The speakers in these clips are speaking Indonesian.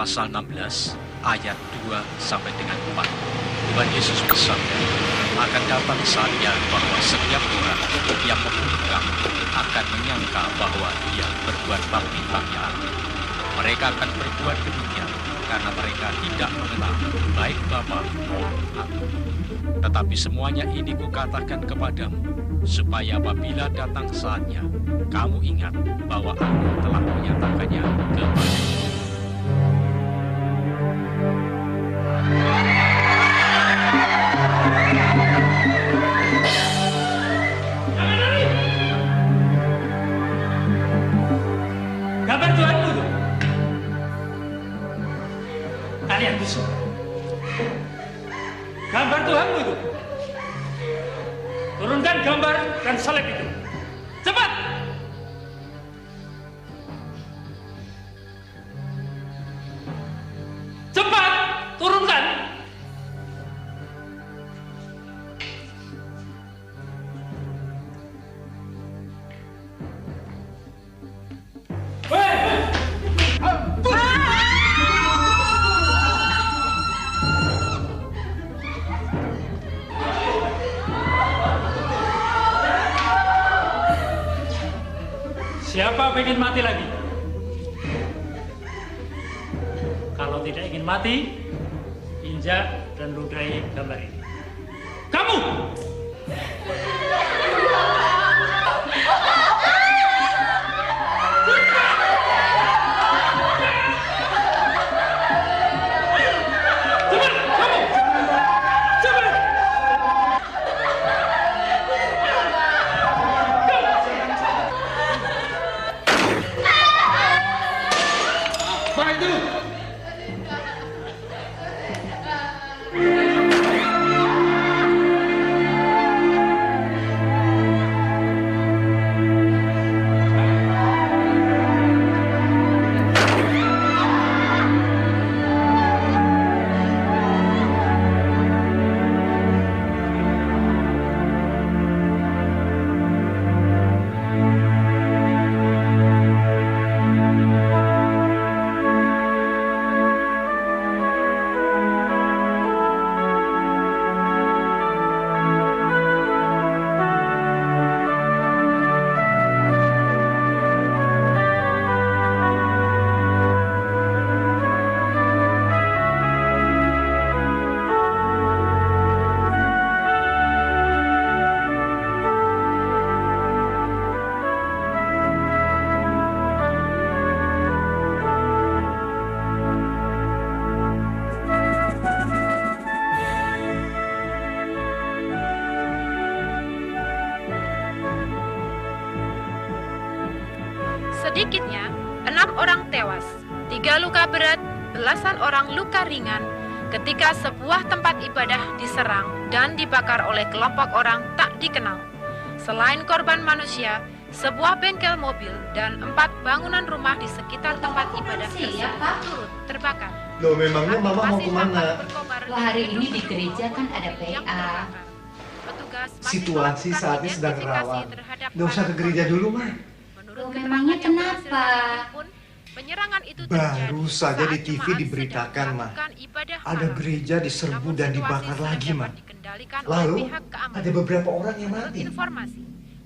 pasal 16 ayat 2 sampai dengan 4. Tuhan Yesus bersabda, akan datang saatnya bahwa setiap orang yang membunuh kamu akan menyangka bahwa dia berbuat bakti bagi Allah. Mereka akan berbuat demikian karena mereka tidak mengenal baik Bapa maupun Aku. Tetapi semuanya ini kukatakan kepadamu, supaya apabila datang saatnya, kamu ingat bahwa Aku telah menyatakannya kepadamu. Gambar Tuhanmu itu. Kalian bisa. Gambar Tuhanmu itu. Turunkan gambar dan salib itu. Cepat! Cepat! Turunkan! Siapa ingin mati lagi? Kalau tidak ingin mati, injak dan ludahi gambar ini. Kamu! Sedikitnya 6 orang tewas, 3 luka berat, belasan orang luka ringan ketika sebuah tempat ibadah diserang dan dibakar oleh kelompok orang tak dikenal. Selain korban manusia, sebuah bengkel mobil dan 4 bangunan rumah di sekitar tempat ibadah tersebut turut terbakar. Loh, memangnya Mama mau kemana? Wah, hari ini di gereja kan ada PA. Situasi saat ini sedang rawan. Nggak usah ke gereja dulu, Ma. Loh, memangnya kenapa? Baru saja di TV diberitakan, Ma. Ada gereja diserbu dan dibakar lagi, Ma. Lalu ada beberapa orang yang mati.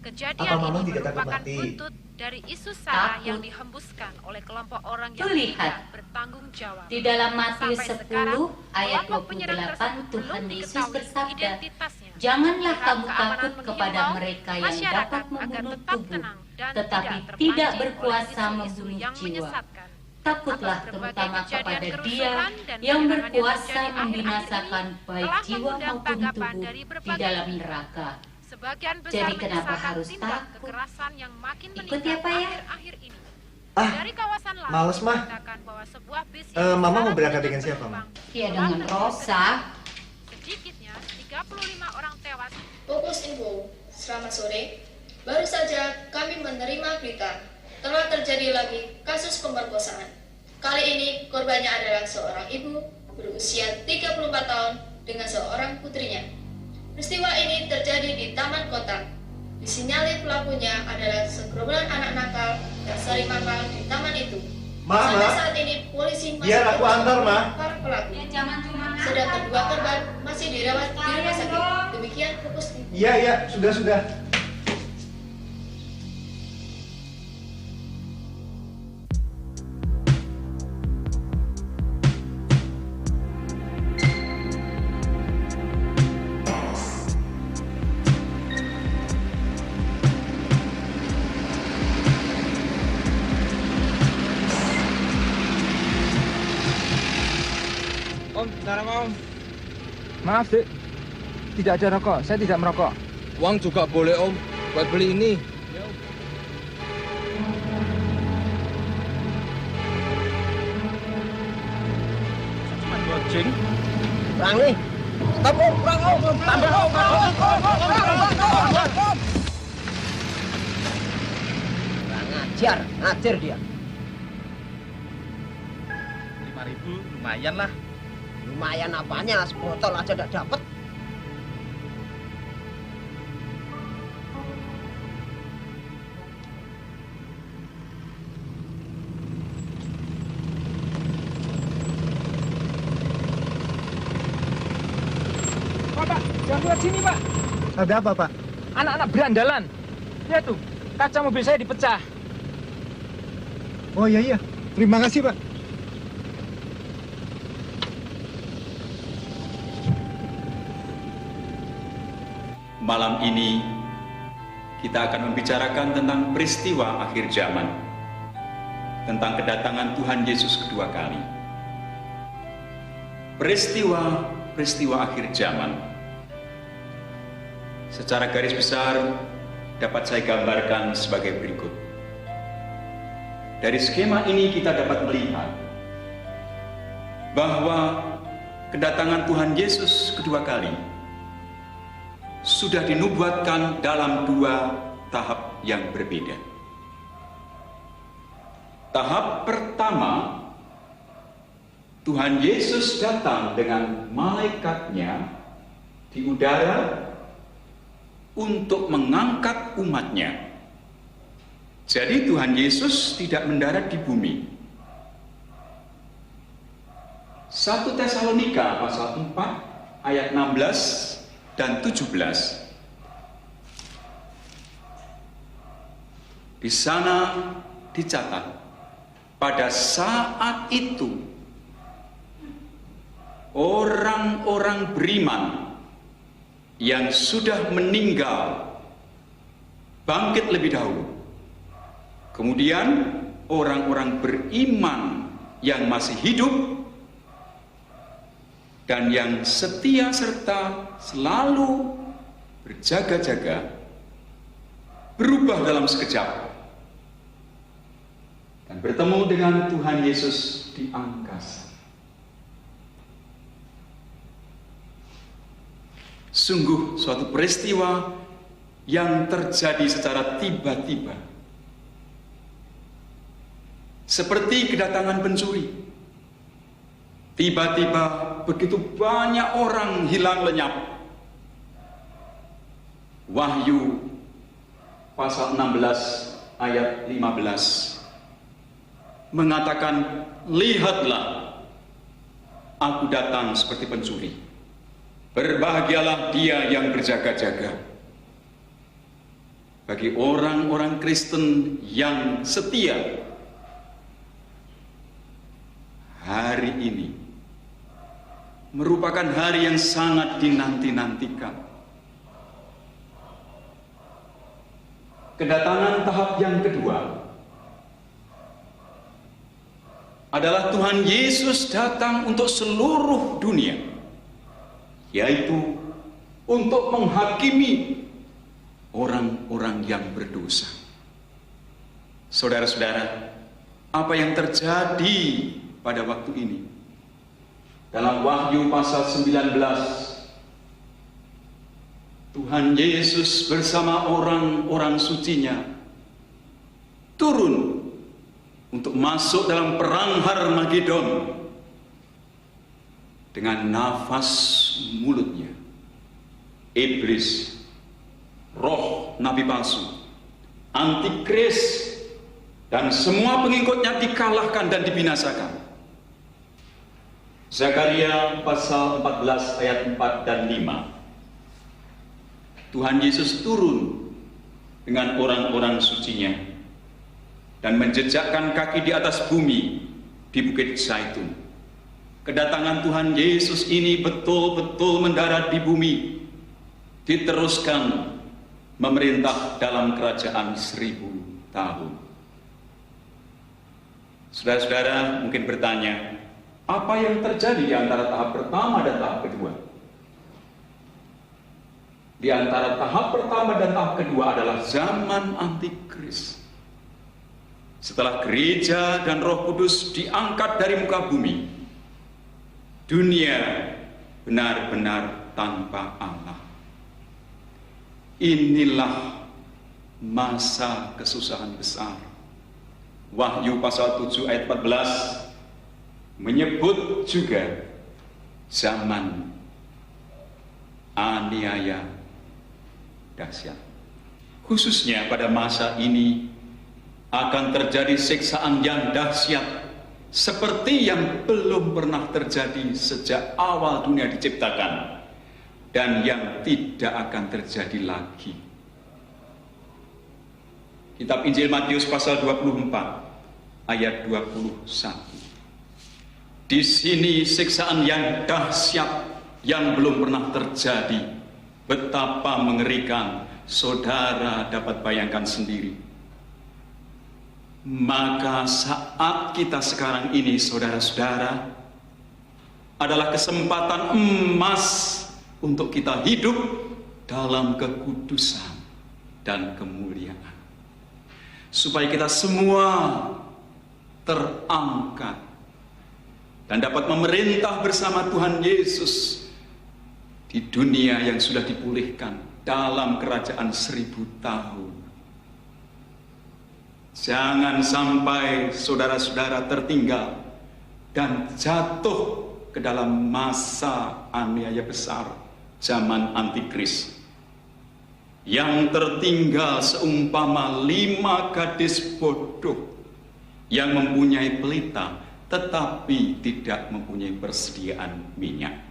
Kejadian Apa Mama ini tidak takut merupakan mati? buntut dari isu sara Takut. yang dihembuskan oleh kelompok orang yang Tuh, lihat. tidak bertanggung jawab. Di dalam Matius Sampai 10 sekarang, ayat kelompok penyerang 28 tersebut Tuhan belum Yesus diketahui bersabda, identitasnya. janganlah Pihak kamu keamanan takut kepada menghimbau mereka yang masyarakat dapat agar membunuh tetap tubuh, tenang dan tetapi terpancing tidak oleh berkuasa isu-isu membunuh yang jiwa. menyesatkan. Takutlah Atas terutama berbagai kepada kejadian Dia kerusuhan dan yang penyerangan berkuasa terjadi akhir-akhir membinasakan ini baik telah jiwa mengundang maupun tanggapan tubuh dari di berbagai dalam pihak. neraka. Sebagian besar Jadi kenapa menyesalkan harus tindak takut? kekerasan yang makin Ikut meningkat ya, Pak, ya? akhir-akhir ini. Ah, Dari kawasan lain males, Mah. mengatakan bahwa sebuah bis Mama mau yang berangkat dengan dengan siapa, penumpang Ya, dengan Rosa. sedikitnya 35 orang tewas. Fokus Info, selamat sore. Baru saja kami menerima berita telah terjadi lagi kasus pemerkosaan. Kali ini korbannya adalah seorang ibu berusia 34 tahun dengan seorang putrinya. Peristiwa ini terjadi di Taman Kota. Disinyalir pelakunya adalah segerombolan anak nakal yang sering mangkal di taman itu. Sampai saat ini polisi masih Biar aku antar, Ma. para pelaku. Ya jangan cuma Sedangkan dua korban masih dirawat di rumah sakit. Demikian fokus. Iya, sudah. Om, sebentar Om. Maaf, Dek. Tidak ada rokok. Saya tidak merokok. Uang juga boleh Om, buat beli ini. Cuma gojeng. Kurang nih. Stop Om, kurang Om. Tambah Om. Kurang ngajar dia. 5.000 lumayan lah. Lumayan apanya, sebotol aja udah dapet. Pak, jangan lewat sini, Pak. Ada apa, Pak? Anak-anak berandalan. Lihat tuh, kaca mobil saya dipecah. Oh iya. Terima kasih, Pak. Malam ini kita akan membicarakan tentang peristiwa akhir zaman, tentang kedatangan Tuhan Yesus kedua kali. Peristiwa akhir zaman. Secara garis besar dapat saya gambarkan sebagai berikut. Dari skema ini kita dapat melihat bahwa kedatangan Tuhan Yesus kedua kali sudah dinubuatkan dalam dua tahap yang berbeda. Tahap pertama, Tuhan Yesus datang dengan malaikatnya di udara untuk mengangkat umatnya. Jadi Tuhan Yesus tidak mendarat di bumi. 1 Tesalonika pasal 4 ayat 16 dan 17. Di sana dicatat, pada saat itu orang-orang beriman yang sudah meninggal bangkit lebih dahulu. Kemudian orang-orang beriman yang masih hidup dan yang setia serta selalu berjaga-jaga berubah dalam sekejap dan bertemu dengan Tuhan Yesus di angkasa. Sungguh suatu peristiwa yang terjadi secara tiba-tiba, seperti kedatangan pencuri. Tiba-tiba begitu banyak orang hilang lenyap. Wahyu pasal 16 ayat 15 mengatakan, lihatlah, aku datang seperti pencuri. Berbahagialah dia yang berjaga-jaga. Bagi orang-orang Kristen yang setia, hari ini merupakan hari yang sangat dinanti-nantikan. Kedatangan tahap yang kedua adalah Tuhan Yesus datang untuk seluruh dunia, yaitu untuk menghakimi orang-orang yang berdosa. Saudara-saudara, apa yang terjadi pada waktu ini? Dalam Wahyu pasal 19, Tuhan Yesus bersama orang-orang sucinya turun untuk masuk dalam perang Harmagedon. Dengan nafas mulutnya, iblis, roh nabi palsu, antikris, dan semua pengikutnya dikalahkan dan dibinasakan. Zakaria pasal 14 ayat 4 dan 5. Tuhan Yesus turun dengan orang-orang sucinya dan menjejakkan kaki di atas bumi di Bukit Zaitun. Kedatangan Tuhan Yesus ini betul-betul mendarat di bumi, diteruskan memerintah dalam kerajaan 1000 tahun. Saudara-saudara mungkin bertanya, apa yang terjadi di antara tahap pertama dan tahap kedua? Di antara tahap pertama dan tahap kedua adalah zaman antikris. Setelah gereja dan Roh Kudus diangkat dari muka bumi, dunia benar-benar tanpa Allah. Inilah masa kesusahan besar. Wahyu pasal 7 ayat 14 menyebut juga zaman aniaya dahsyat. Khususnya pada masa ini akan terjadi siksaan yang dahsyat seperti yang belum pernah terjadi sejak awal dunia diciptakan dan yang tidak akan terjadi lagi. Kitab Injil Matius pasal 24 ayat 21. Di sini siksaan yang dahsyat yang belum pernah terjadi. Betapa mengerikan, saudara dapat bayangkan sendiri. Maka saat kita sekarang ini, saudara-saudara, adalah kesempatan emas untuk kita hidup dalam kekudusan dan kemuliaan. Supaya kita semua terangkat dan dapat memerintah bersama Tuhan Yesus di dunia yang sudah dipulihkan dalam kerajaan 1000 tahun. Jangan sampai saudara-saudara tertinggal dan jatuh ke dalam masa aniaya besar zaman antikris. Yang tertinggal seumpama 5 gadis bodoh yang mempunyai pelita tetapi tidak mempunyai persediaan minyak.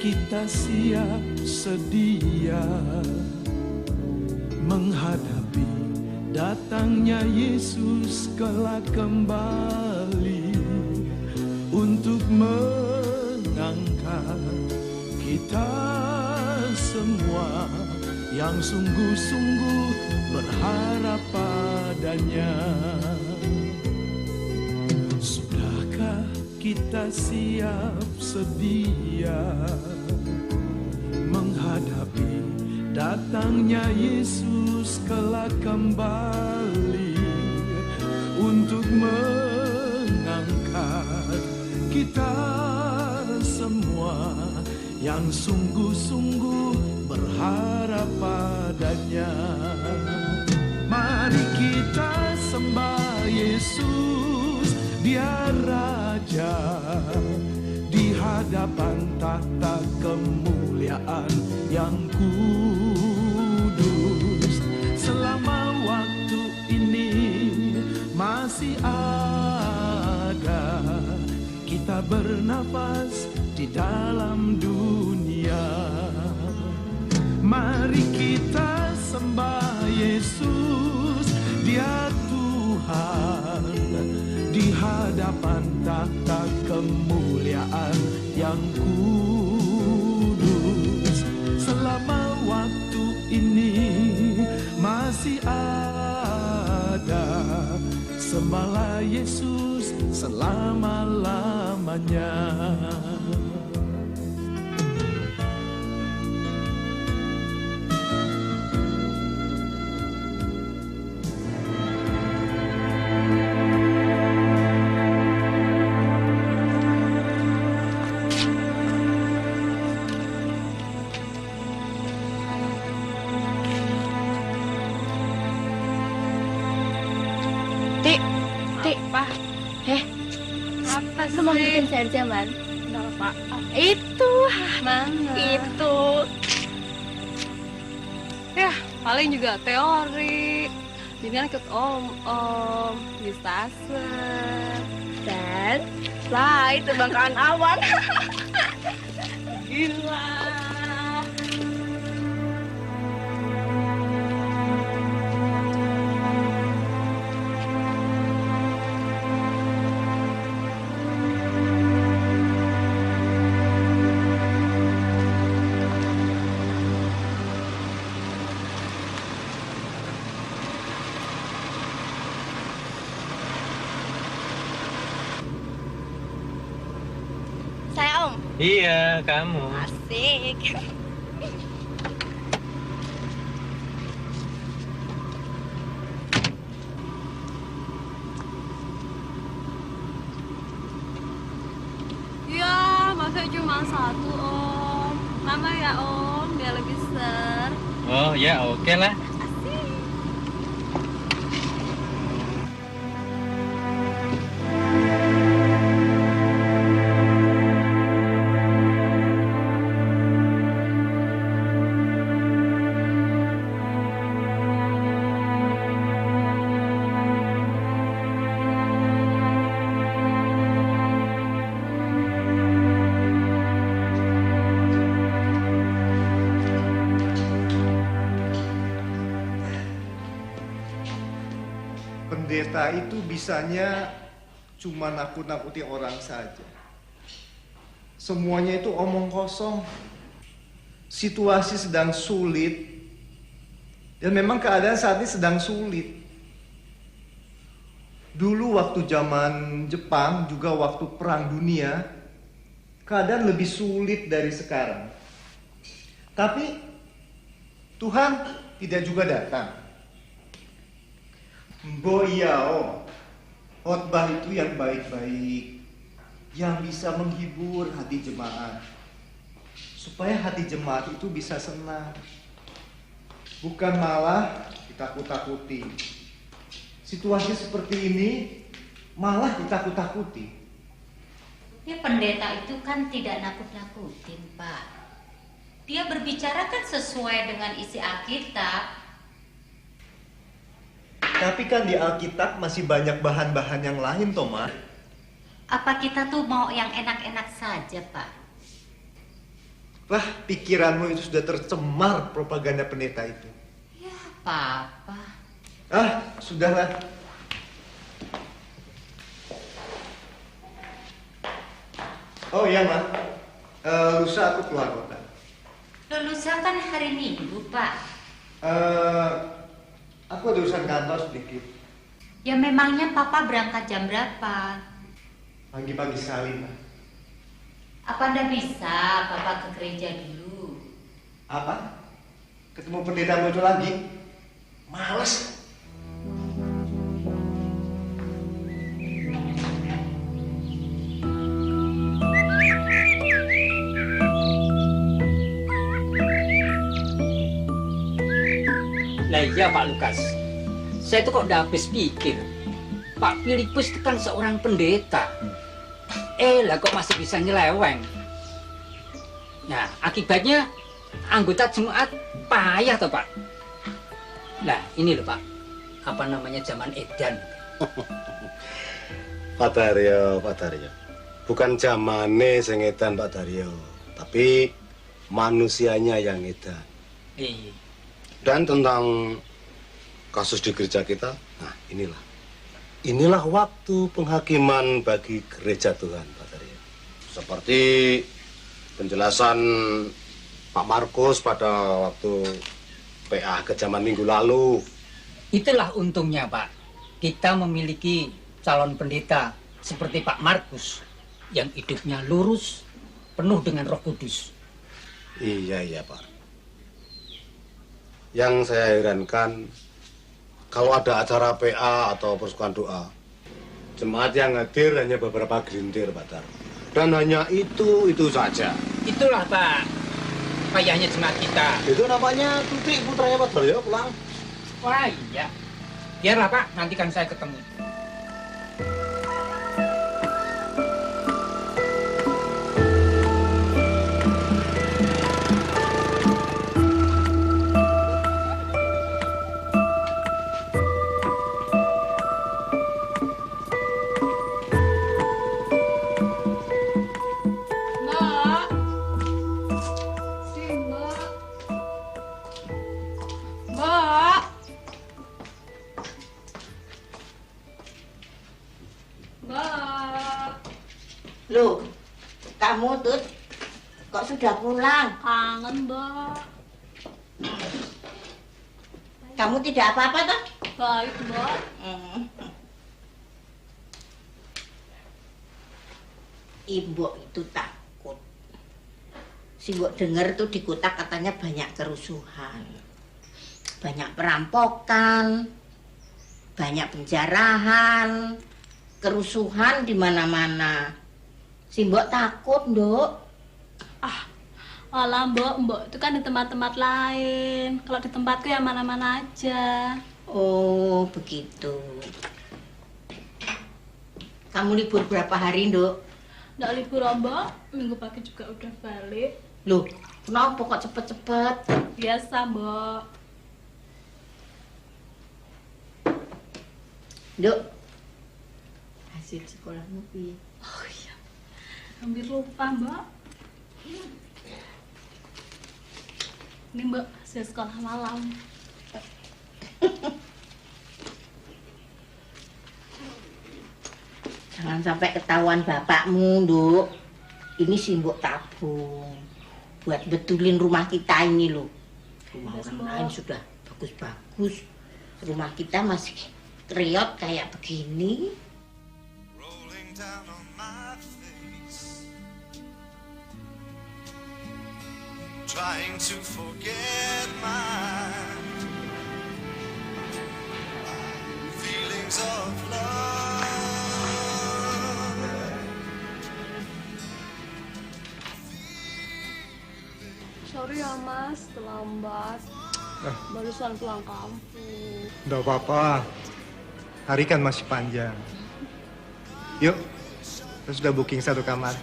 Kita siap sedia menghadapi datangnya Yesus kelak kembali untuk mengangkat kita semua yang sungguh-sungguh berharap padanya. Sudahkah kita siap sedia menghadapi datangnya Yesus kelak kembali untuk mengangkat kita semua yang sungguh-sungguh berharap padanya. Mari kita sembah Yesus, Dia Raja, di hadapan tahta kemuliaan yang kudus. Selama waktu ini masih ada, kita bernafas di dalam dunia. Mari kita sembah Yesus, Dia Tuhan, di hadapan tahta kemuliaan yang kudus. Selama waktu ini masih ada, sembahlah Yesus selama-lamanya. Tik, Pak. Apa sih? Lu mau bikin share zaman? Enggak, Pak. Itu, mana? Itu. Ya, paling juga teori. Jadi kan ikut om, di stase. Dan, fly, terbangkan awan. Gila. Saya om. Iya, kamu. Asik. Ya, masa cuma satu om. Tambah ya om, biar lebih ser. Oh ya, oke lah. Pendeta itu bisanya cuma nakut-nakuti orang saja. Semuanya itu omong kosong. Situasi sedang sulit. Dan memang keadaan saat ini sedang sulit. Dulu waktu zaman Jepang, juga waktu Perang Dunia, keadaan lebih sulit dari sekarang. Tapi Tuhan tidak juga datang. Boyao, khotbah itu yang baik-baik, yang bisa menghibur hati jemaat, supaya hati jemaat itu bisa senang, bukan malah ditakut-takuti. Situasi seperti ini malah ditakut-takuti. Ya pendeta itu kan tidak nakut-nakutin, Pak. Dia berbicara kan sesuai dengan isi Alkitab. Tapi kan di Alkitab masih banyak bahan-bahan yang lain, Toma. Apa kita tuh mau yang enak-enak saja, Pak? Lah, pikiranmu itu sudah tercemar propaganda pendeta itu. Ya, Papa. Ah, sudahlah. Oh iya, Ma. Lusa aku keluar kota. Lusa kan hari Minggu, Pak. Aku ada urusan kantor sedikit. Ya memangnya Papa berangkat jam berapa? Pagi-pagi sekali, Ma. Apa Anda bisa Papa ke gereja dulu? Apa? Ketemu pendetamu itu lagi? Males. Nah iya Pak Lukas, saya tuh kok udah habis pikir. Pak Filipus itu kan seorang pendeta. Lah kok masih bisa nyeleweng. Nah akibatnya anggota jemaat payah toh Pak. Nah ini loh Pak, apa namanya zaman edan. Pak Daryo. Bukan zamane sing edan Pak Daryo, tapi manusianya yang edan. Iya. Dan tentang kasus di gereja kita, nah inilah waktu penghakiman bagi gereja Tuhan, Pak Daryo. Seperti penjelasan Pak Markus pada waktu PA kejaman minggu lalu. Itulah untungnya Pak, kita memiliki calon pendeta seperti Pak Markus yang hidupnya lurus, penuh dengan Roh Kudus. Iya Pak. Yang saya herankan, kalau ada acara PA atau persekutuan doa, jemaat yang hadir hanya beberapa gelintir, Pak Dar. Dan hanya itu saja. Itulah Pak, payahnya jemaat kita. Itu namanya Tutik putranya Pak Daryo pulang. Wah iya, biarlah Pak, nanti kan saya ketemu. Loh, kamu tuh kok sudah pulang? Kangen, Mbak. Kamu tidak apa-apa toh? Baik, Mbak. Ibu itu takut. Si Mbok denger tuh di kota katanya banyak kerusuhan. Banyak perampokan, banyak penjarahan, kerusuhan di mana-mana. Si Mbok takut, Nduk. Alah, Mbok itu kan di tempat-tempat lain. Kalau di tempatku ya mana-mana aja. Oh, begitu. Kamu libur berapa hari, Nduk? Nggak libur, Mbak. Minggu pagi juga udah balik. Loh, kenapa kok cepet-cepet? Biasa, Mbak. Nduk, hasil sekolahmu piye? Oh iya, hampir lupa, Mbak. Ini, Mbak, hasil sekolah malam. Jangan sampai ketahuan bapakmu, Nduk. Ini sih Mbok tabung buat betulin rumah kita ini loh. Rumah orang lain sudah bagus-bagus. Rumah kita masih reot kayak begini. Trying to forget my feelings of love. Sorry ya, Mas, terlambat. Barusan pulang kampung. Nggak apa-apa. Hari kan masih panjang. Yuk, kita sudah booking satu kamar.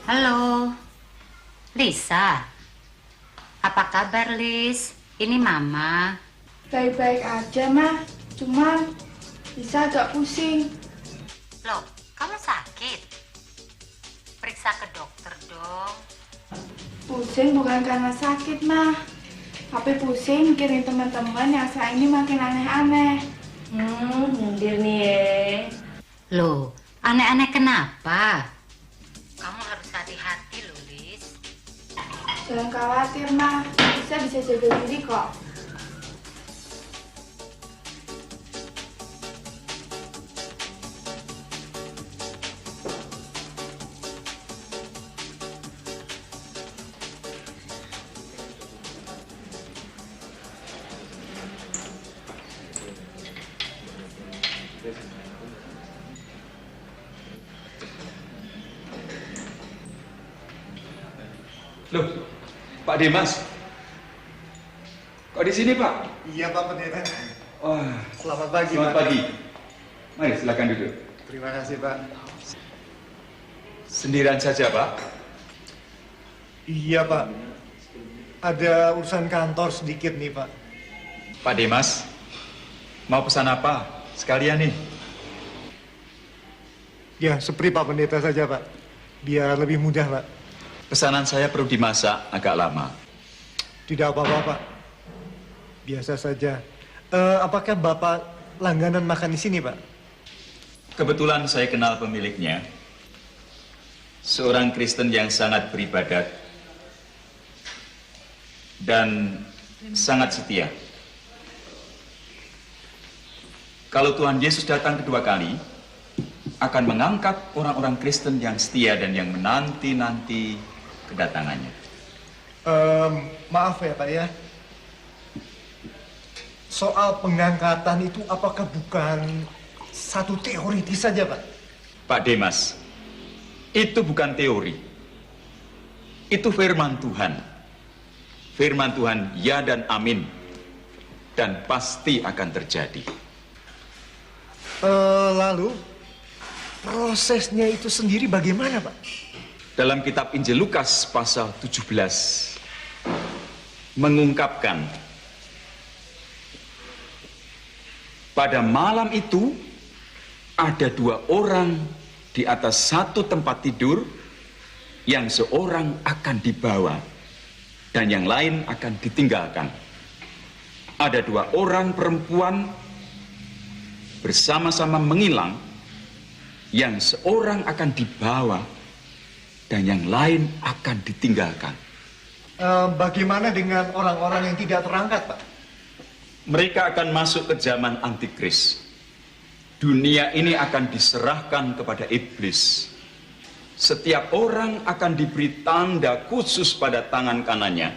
Halo, Lisa. Apa kabar, Lis? Ini Mama. Baik-baik aja, Ma. Cuman Lisa agak pusing. Loh, kamu sakit? Periksa ke dokter dong. Pusing bukan karena sakit, Ma. Tapi pusing mikirin teman-teman yang sekarang ini makin aneh-aneh. Nyindir nih ya. Loh, aneh-aneh kenapa? Kamu harus hati-hati loh, Lis. Jangan khawatir, Ma. Lisa bisa jaga diri kok. Loh, Pak Dimas. Kok di sini, Pak? Iya, Pak Pendeta. Wah, Selamat pagi, selamat Pak. pagi. Mari, silakan duduk. Terima kasih, Pak. Sendirian saja, Pak? Iya, Pak. Ada urusan kantor sedikit nih, Pak. Pak Dimas, mau pesan apa? Sekalian nih. Ya, seperti Pak Pendeta saja, Pak. Biar lebih mudah, Pak. Pesanan saya perlu dimasak agak lama. Tidak apa-apa, Pak. Biasa saja. Apakah Bapak langganan makan di sini, Pak? Kebetulan saya kenal pemiliknya. Seorang Kristen yang sangat beribadat dan sangat setia. Kalau Tuhan Yesus datang kedua kali, akan mengangkat orang-orang Kristen yang setia dan yang menanti-nanti kedatangannya. Maaf ya, Pak ya. soal pengangkatan itu apakah bukan satu teoritis saja, Pak? Pak Demas, itu bukan teori. Itu firman Tuhan. Firman Tuhan ya dan amin. Dan pasti akan terjadi. Lalu prosesnya itu sendiri bagaimana, Pak? Dalam kitab Injil Lukas pasal 17 mengungkapkan pada malam itu ada 2 orang di atas satu tempat tidur, yang seorang akan dibawa dan yang lain akan ditinggalkan. Ada 2 orang perempuan bersama-sama mengilang, yang seorang akan dibawa dan yang lain akan ditinggalkan. Bagaimana dengan orang-orang yang tidak terangkat, Pak? Mereka akan masuk ke zaman antikris. Dunia ini akan diserahkan kepada iblis. Setiap orang akan diberi tanda khusus pada tangan kanannya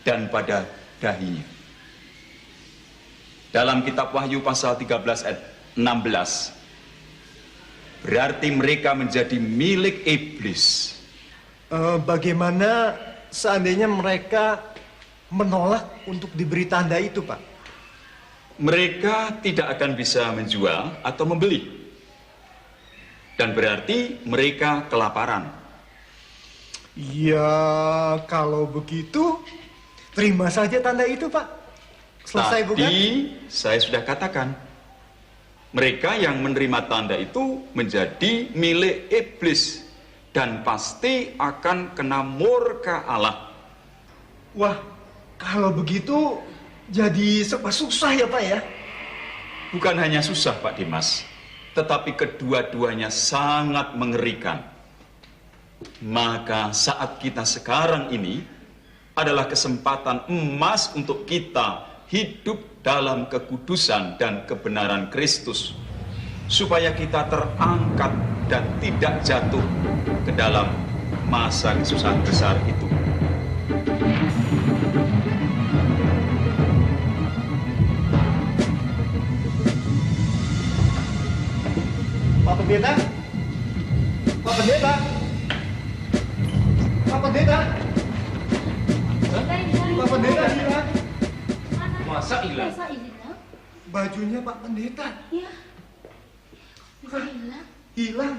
dan pada dahinya. Dalam kitab Wahyu pasal 13 ayat 16, berarti mereka menjadi milik iblis. Bagaimana seandainya mereka menolak untuk diberi tanda itu, Pak? Mereka tidak akan bisa menjual atau membeli. Dan berarti mereka kelaparan. Ya, kalau begitu, terima saja tanda itu, Pak. Selesai, bukan? Tadi saya sudah katakan, mereka yang menerima tanda itu menjadi milik iblis dan pasti akan kena murka Allah. Wah, kalau begitu jadi serba susah ya, Pak, ya? Bukan hanya susah, Pak Dimas, tetapi kedua-duanya sangat mengerikan. Maka saat kita sekarang ini adalah kesempatan emas untuk kita hidup dalam kekudusan dan kebenaran Kristus, supaya kita terangkat dan tidak jatuh ke dalam masa kesusahan besar itu. Pak Pendeta? Pak Pendeta? Pak Pendeta? Pak Pendeta hilang. Masa hilang? Bajunya Pak Pendeta. Iya. Bisa hilang? Hilang.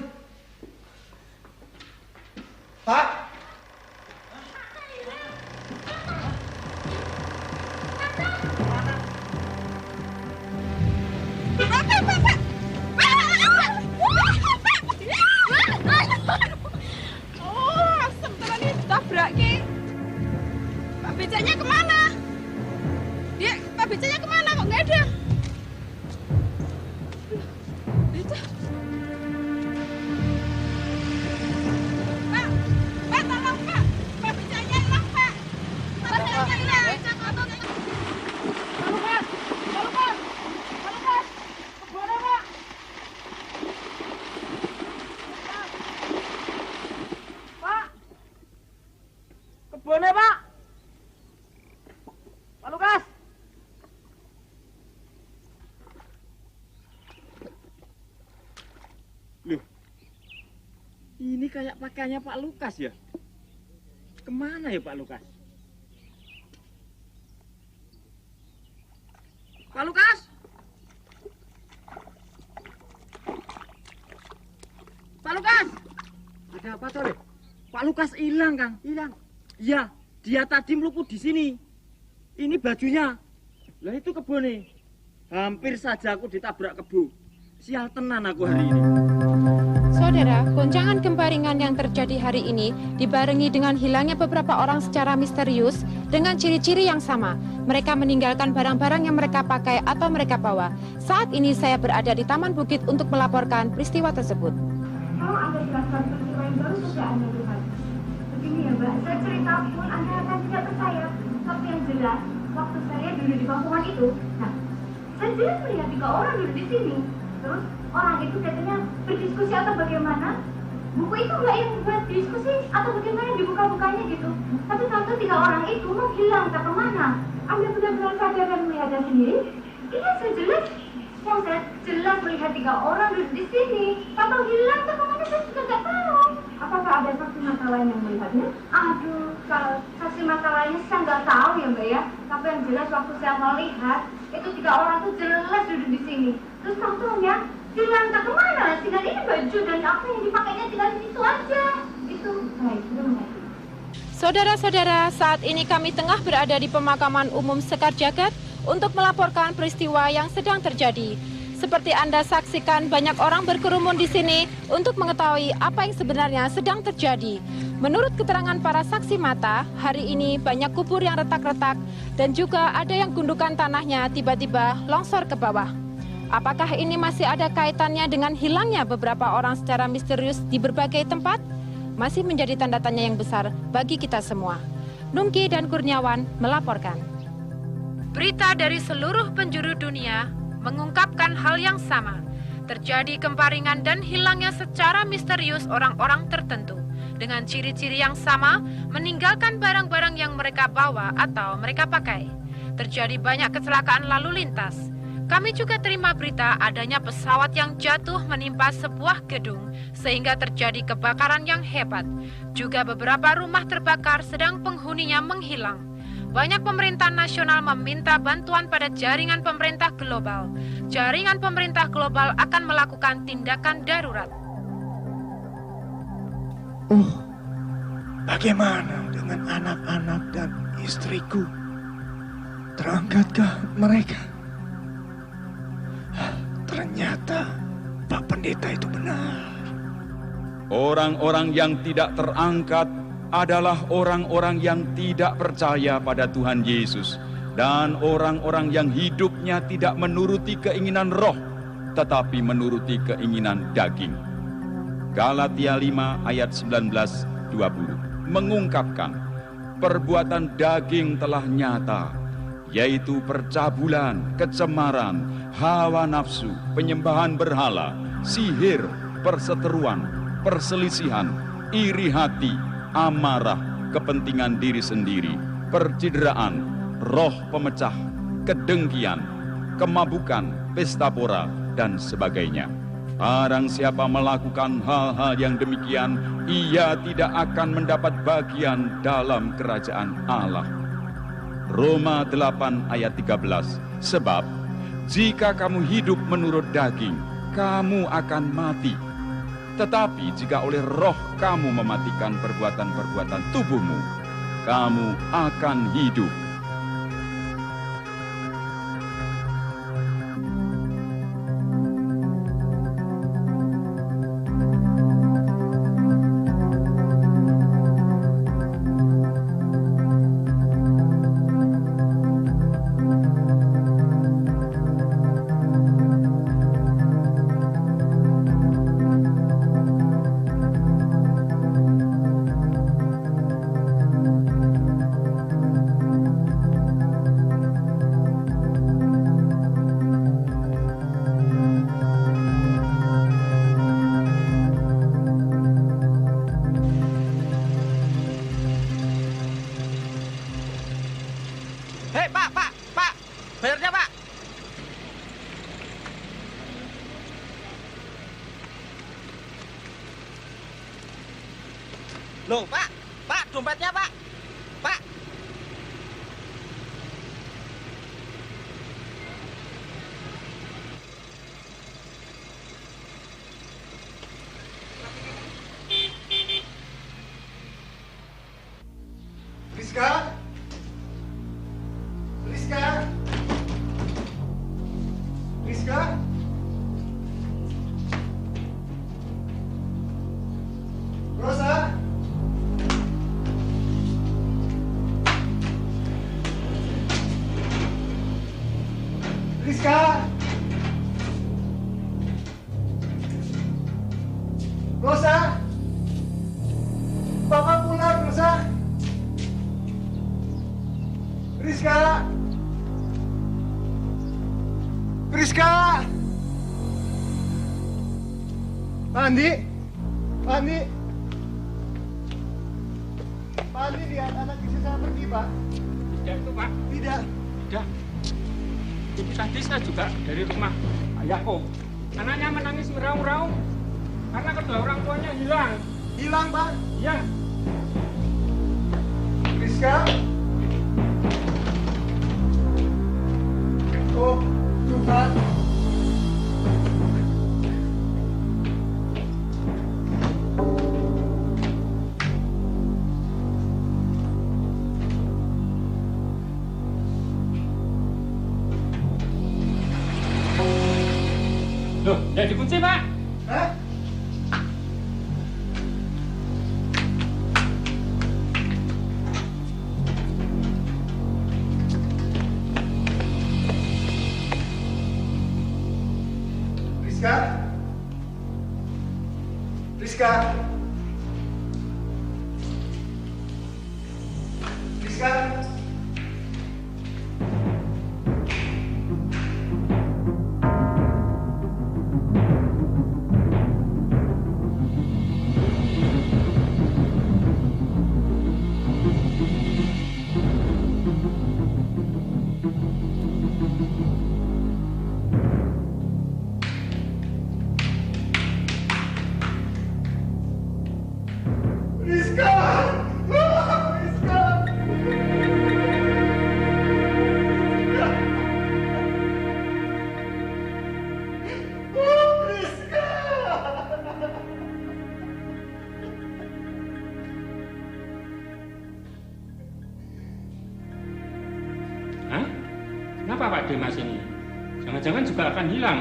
Pak? Oh, asem tenan ini tabrak ki. Pak becaknya kemana? Dia, Pak becaknya kemana kok nggak ada? Becak. Pak, tolong Pak. Pak becaknya hilang Pak. Pak becaknya hilang. Halo Pak. Halo Pak. Halo Pak. Kemana Pak? Pak. Kebunnya Pak. Pak Lukas. Loh, ini kayak pakaiannya Pak Lukas ya? Kemana ya Pak Lukas? Pak Lukas. Pak Lukas. Ada apa Tore? Pak Lukas hilang Kang, hilang. Iya, dia tadi meluput di sini. Ini bajunya. Lah itu kebunnya. Hampir saja aku ditabrak kebo. Sial tenan aku hari ini. Saudara, goncangan gempa ringan yang terjadi hari ini dibarengi dengan hilangnya beberapa orang secara misterius dengan ciri-ciri yang sama. Mereka meninggalkan barang-barang yang mereka pakai atau mereka bawa. Saat ini saya berada di Taman Bukit untuk melaporkan peristiwa tersebut. Kalau Anda jelaskan peristiwa yang baru saja Anda lihat. Begini ya Mbak, saya cerita pun Anda akan tidak percaya. Tapi yang jelas, waktu saya dulu di kampungan itu, nah, saya jelas melihat 3 orang duduk di sini. Terus orang itu katanya berdiskusi atau bagaimana. Buku itu nggak yang buat diskusi atau bagaimana dibuka-bukanya gitu. Tapi tentu 3 orang itu menghilang, tak kemana. Anda benar-benar sadar dan melihatnya sendiri? Iya, saya jelas. Yang saya jelas melihat 3 orang duduk di sini. Kapan hilang atau kemana saya juga nggak tahu. Apakah ada saksi mata lain yang melihatnya? Aduh, kalau saksi mata lainnya saya nggak tahu ya Mbak ya. Tapi yang jelas waktu saya melihat, itu 3 orang tuh jelas duduk di sini. Terus tahu-tahunya hilang tak kemana? Tinggal ini baju dan apa yang dipakainya tinggal di situ aja. Itu baik, terima kasih. Saudara-saudara, saat ini kami tengah berada di pemakaman umum Sekarjagat untuk melaporkan peristiwa yang sedang terjadi. Seperti Anda saksikan, banyak orang berkerumun di sini untuk mengetahui apa yang sebenarnya sedang terjadi. Menurut keterangan para saksi mata, hari ini banyak kubur yang retak-retak dan juga ada yang gundukan tanahnya tiba-tiba longsor ke bawah. Apakah ini masih ada kaitannya dengan hilangnya beberapa orang secara misterius di berbagai tempat? Masih menjadi tanda tanya yang besar bagi kita semua. Nungki dan Kurniawan melaporkan. Berita dari seluruh penjuru dunia mengungkapkan hal yang sama. Terjadi kemparingan dan hilangnya secara misterius orang-orang tertentu. Dengan ciri-ciri yang sama, meninggalkan barang-barang yang mereka bawa atau mereka pakai. Terjadi banyak kecelakaan lalu lintas. Kami juga terima berita adanya pesawat yang jatuh menimpa sebuah gedung sehingga terjadi kebakaran yang hebat. Juga beberapa rumah terbakar sedang penghuninya menghilang. Banyak pemerintah nasional meminta bantuan pada jaringan pemerintah global. Jaringan pemerintah global akan melakukan tindakan darurat. Bagaimana dengan anak-anak dan istriku? Terangkatkah mereka? Ternyata Pak Pendeta itu benar. Orang-orang yang tidak terangkat adalah orang-orang yang tidak percaya pada Tuhan Yesus dan orang-orang yang hidupnya tidak menuruti keinginan roh tetapi menuruti keinginan daging. Galatia 5 ayat 19-20 mengungkapkan perbuatan daging telah nyata, yaitu percabulan, kecemaran, hawa nafsu, penyembahan berhala, sihir, perseteruan, perselisihan, iri hati, amarah, kepentingan diri sendiri, percideraan, roh pemecah, kedengkian, kemabukan, pesta pora, dan sebagainya. Barang siapa melakukan hal-hal yang demikian, ia tidak akan mendapat bagian dalam kerajaan Allah. Roma 8 ayat 13, sebab jika kamu hidup menurut daging, kamu akan mati. Tetapi jika oleh roh kamu mematikan perbuatan-perbuatan tubuhmu, kamu akan hidup. Loh, Pak, dompetnya, Pak. Pak. Rizka? Rizka? Rizka? Rosa? Rizka? Rosa? Papa pulang, Rosa? Rizka? Rizka? Pak Andi? Pak Andi? Pak Andi lihat anak istri saya pergi, Pak. Tidak itu, Pak. Tidak. Tidak. Itu tadi saya juga dari rumah Pak Yakob. Anaknya menangis meraung-raung karena kedua orang tuanya hilang. Hilang, Pak? Iya. Rizka? Oh, Tuhan. Loh, ya dikunci, Pak. Hah? Rizka? Rizka? Rizka? Rizka! Rizka! Rizka! Hah? Kenapa Pak Demas ini? Jangan-jangan juga akan hilang.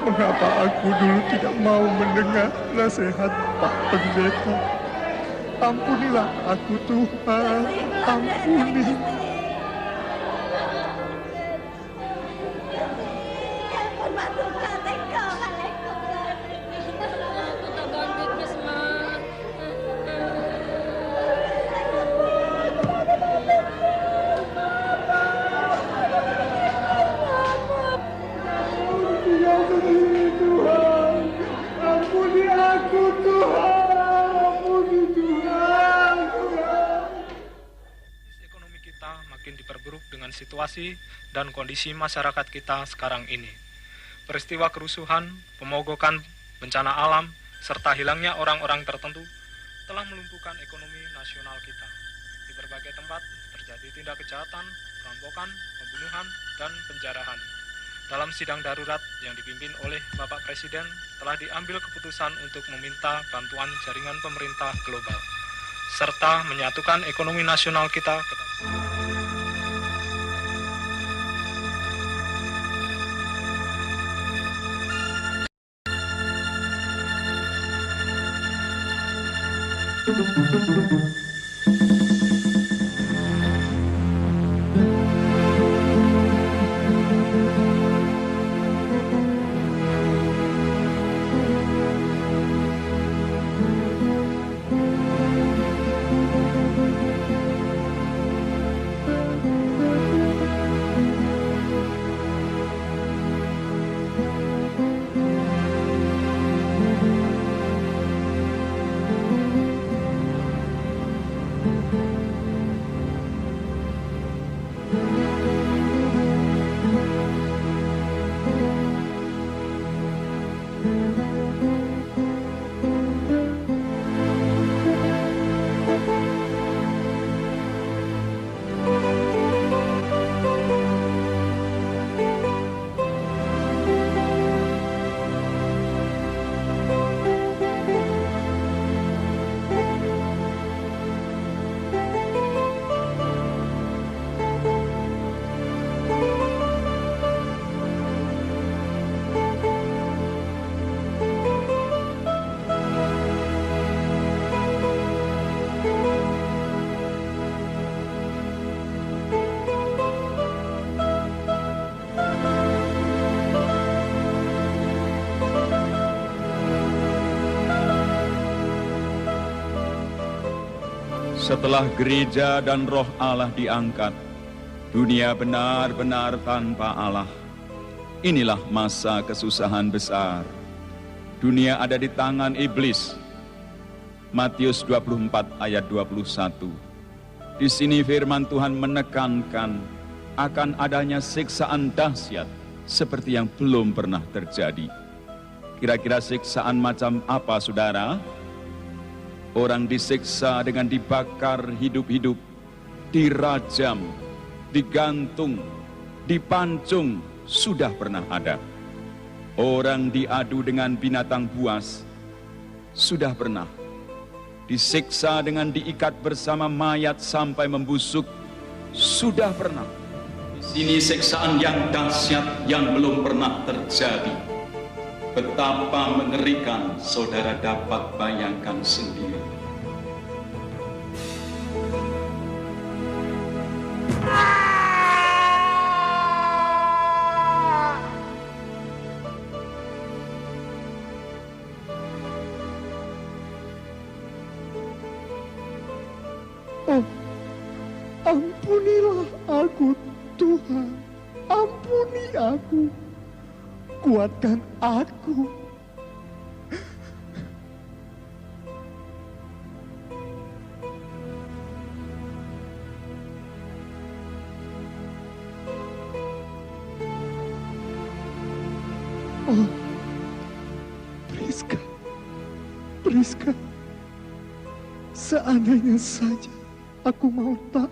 Mengapa aku dulu tidak mau mendengar nasihat Pak Pendeta? Ampunilah aku, Tuhan. Ampuni. Situasi dan kondisi masyarakat kita sekarang ini. Peristiwa kerusuhan, pemogokan, bencana alam, serta hilangnya orang-orang tertentu telah melumpuhkan ekonomi nasional kita. Di berbagai tempat terjadi tindak kejahatan, perampokan, pembunuhan, dan penjarahan. Dalam sidang darurat yang dipimpin oleh Bapak Presiden telah diambil keputusan untuk meminta bantuan jaringan pemerintah global, serta menyatukan ekonomi nasional kita ke Setelah gereja dan roh Allah diangkat, dunia benar-benar tanpa Allah. Inilah masa kesusahan besar. Dunia ada di tangan iblis. Matius 24 ayat 21. Di sini firman Tuhan menekankan akan adanya siksaan dahsyat seperti yang belum pernah terjadi. Kira-kira siksaan macam apa, saudara? Orang disiksa dengan dibakar hidup-hidup, dirajam, digantung, dipancung, sudah pernah ada. Orang diadu dengan binatang buas, sudah pernah. Disiksa dengan diikat bersama mayat sampai membusuk, sudah pernah. Di sini siksaan yang dahsyat yang belum pernah terjadi. Betapa mengerikan, saudara dapat bayangkan sendiri. Oh, ampunilah aku, Tuhan. Ampuni aku. Kuatkan aku. Oh, Priska, Priska, seandainya saja aku mau taat.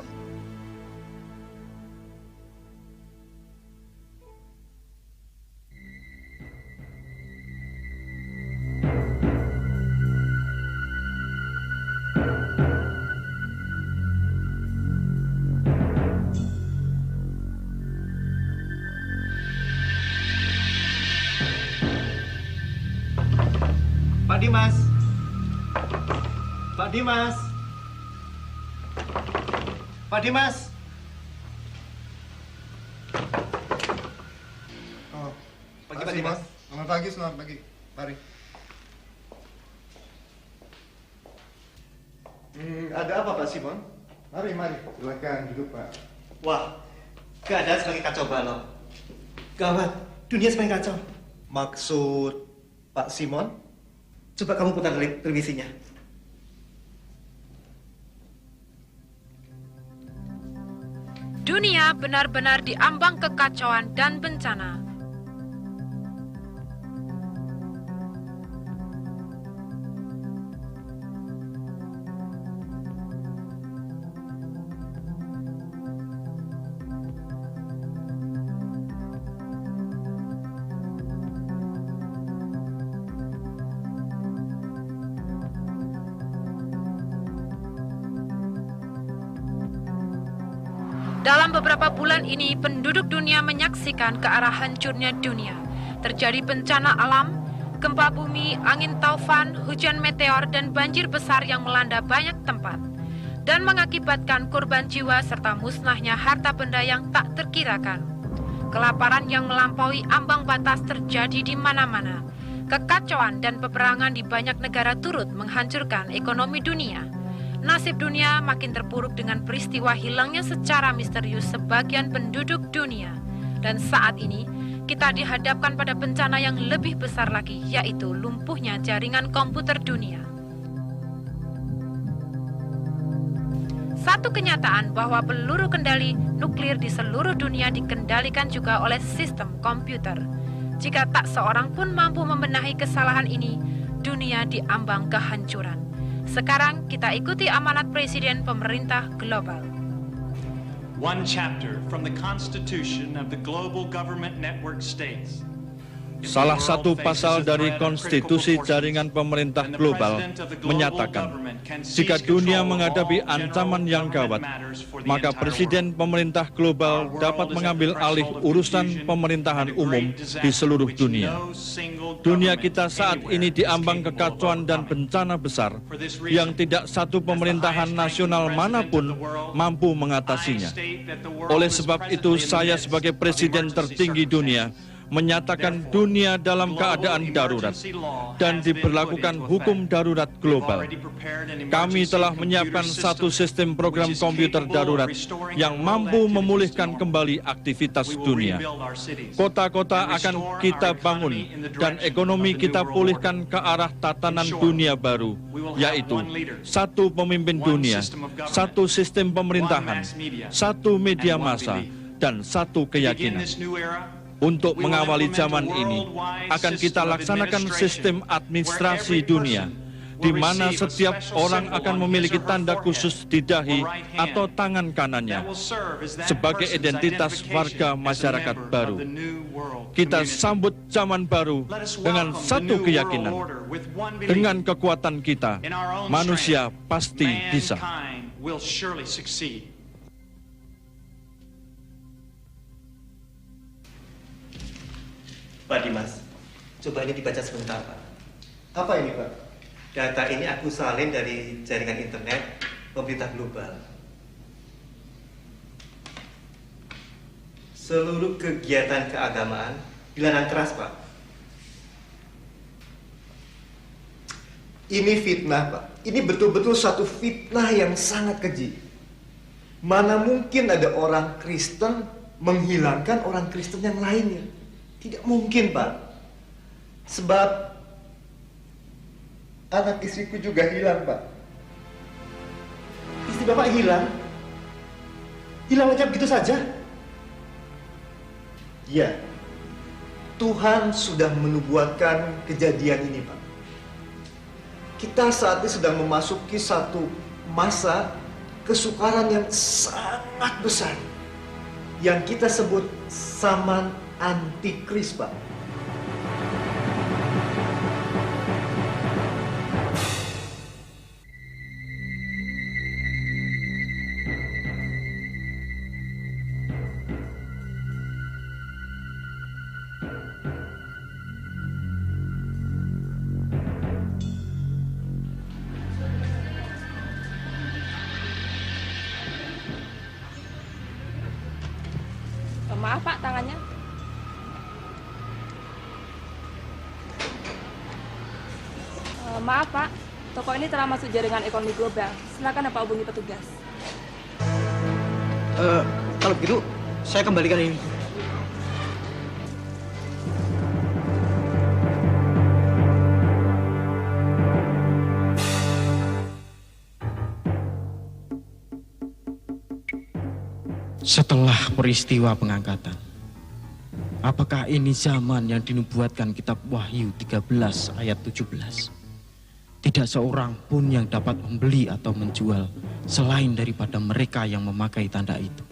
Pak Dimas. Pak Dimas. Pak Dimas. Oh, Pagi Pak Dimas. Selamat pagi, selamat pagi. Mari. Ada apa Pak Simon? Mari, mari. Silakan duduk, Pak. Wah, keadaan semakin kacau balau. Gawat, dunia semakin kacau. Maksud Pak Simon? Coba kamu putar televisinya. Dunia benar-benar diambang kekacauan dan bencana. Dalam beberapa bulan ini, penduduk dunia menyaksikan ke arah hancurnya dunia. Terjadi bencana alam, gempa bumi, angin taufan, hujan meteor, dan banjir besar yang melanda banyak tempat. Dan mengakibatkan korban jiwa serta musnahnya harta benda yang tak terkirakan. Kelaparan yang melampaui ambang batas terjadi di mana-mana. Kekacauan dan peperangan di banyak negara turut menghancurkan ekonomi dunia. Nasib dunia makin terpuruk dengan peristiwa hilangnya secara misterius sebagian penduduk dunia. Dan saat ini, kita dihadapkan pada bencana yang lebih besar lagi, yaitu lumpuhnya jaringan komputer dunia. Satu kenyataan bahwa peluru kendali nuklir di seluruh dunia dikendalikan juga oleh sistem komputer. Jika tak seorang pun mampu membenahi kesalahan ini, dunia diambang kehancuran. Sekarang kita ikuti amanat Presiden Pemerintah Global. One chapter from the Constitution of the Global Government Network states. Salah satu pasal dari Konstitusi Jaringan Pemerintah Global menyatakan, jika dunia menghadapi ancaman yang gawat, maka Presiden Pemerintah Global dapat mengambil alih urusan pemerintahan umum di seluruh dunia. Dunia kita saat ini diambang kekacauan dan bencana besar yang tidak satu pemerintahan nasional manapun mampu mengatasinya. Oleh sebab itu, saya sebagai Presiden tertinggi dunia menyatakan dunia dalam keadaan darurat dan diberlakukan hukum darurat global. Kami telah menyiapkan satu sistem program komputer darurat yang mampu memulihkan kembali aktivitas dunia. Kota-kota akan kita bangun dan ekonomi kita pulihkan ke arah tatanan dunia baru, yaitu satu pemimpin dunia, satu sistem pemerintahan, satu media massa, dan satu keyakinan. Untuk mengawali zaman ini, akan kita laksanakan sistem administrasi dunia, di mana setiap orang akan memiliki tanda khusus di dahi atau tangan kanannya sebagai identitas warga masyarakat baru. Kita sambut zaman baru dengan satu keyakinan. Dengan kekuatan kita, manusia pasti bisa. Pak Dimas, coba ini dibaca sebentar, Pak. Apa ini, Pak? Data ini aku salin dari jaringan internet pemerintah global. Seluruh kegiatan keagamaan dilarang keras, Pak. Ini fitnah, Pak. Ini betul-betul satu fitnah yang sangat keji. Mana mungkin ada orang Kristen menghilangkan orang Kristen yang lainnya? Tidak mungkin, Pak. Sebab anak istriku juga hilang, Pak. Istri Bapak hilang. Hilang aja begitu saja. Ya, Tuhan sudah menubuatkan kejadian ini, Pak. Kita saat ini sedang memasuki satu masa kesukaran yang sangat besar. Yang kita sebut zaman antikris, Pak. Maaf Pak, tangannya. Maaf Pak, toko ini telah masuk jaringan ekonomi global. Silakan Bapak hubungi petugas. Kalau begitu, saya kembalikan ini. Setelah peristiwa pengangkatan, apakah ini zaman yang dinubuatkan kitab Wahyu 13 ayat 17? Tidak seorang pun yang dapat membeli atau menjual selain daripada mereka yang memakai tanda itu.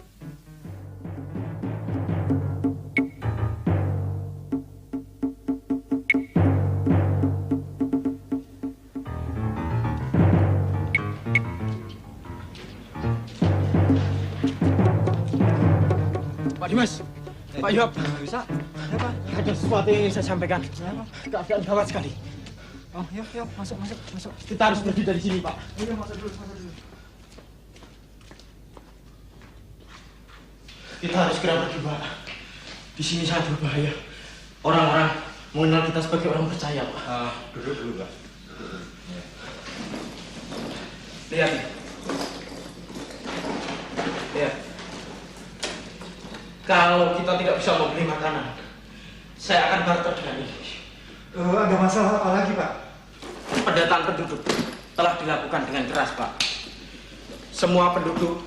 Pak Dimas, Pak Yohab, bisa? Apa? Ada sesuatu yang ingin saya sampaikan. Keadaan gawat sekali. Oh, yuk, masuk. Kita harus pergi dari sini, Pak. Iya, masuk dulu. Kita harus segera pergi, Pak. Di sini sangat berbahaya. Orang-orang mengenal kita sebagai orang percaya, Pak. Duduk dulu, Pak. Lihat nih. Lihat. Kalau kita tidak bisa membeli makanan, saya akan barter dengan ini. Ada masalah apa lagi, Pak? Pendataan penduduk telah dilakukan dengan keras, Pak. Semua penduduk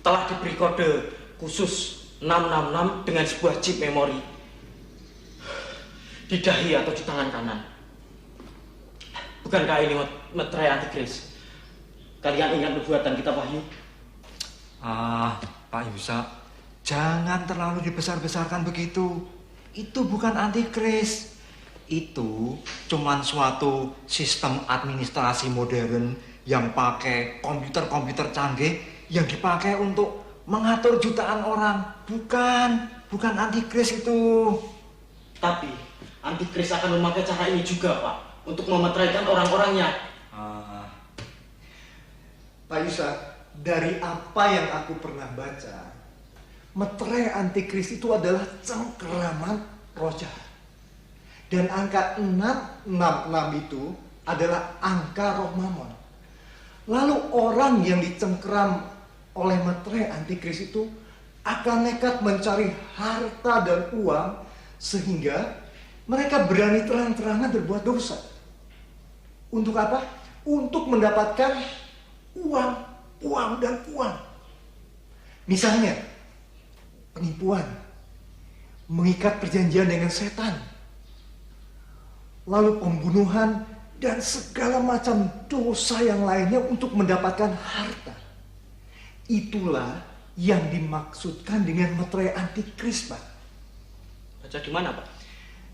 telah diberi kode khusus 666 dengan sebuah chip memori di dahi atau di tangan kanan. Bukankah ini materai antikris? Kalian ingat nubuatan kita Wahyu? Pak Yusa, jangan terlalu dibesar-besarkan begitu. Itu bukan antikris. Itu cuman suatu sistem administrasi modern yang pakai komputer-komputer canggih yang dipakai untuk mengatur jutaan orang. Bukan antikris itu. Tapi antikris akan memakai cara ini juga, Pak, untuk memeteraikan orang-orangnya. Pak Yusa, dari apa yang aku pernah baca, meterai antikris itu adalah cengkeraman roh jahat. Dan angka 666 itu adalah angka roh Mamon. Lalu orang yang dicengkeram oleh meterai antikris itu akan nekat mencari harta dan uang sehingga mereka berani terang-terangan berbuat dosa. Untuk apa? Untuk mendapatkan uang dan uang. Misalnya, penipuan, mengikat perjanjian dengan setan, lalu pembunuhan, dan segala macam dosa yang lainnya untuk mendapatkan harta. Itulah yang dimaksudkan dengan meterai antikris, Pak. Baca di mana, Pak?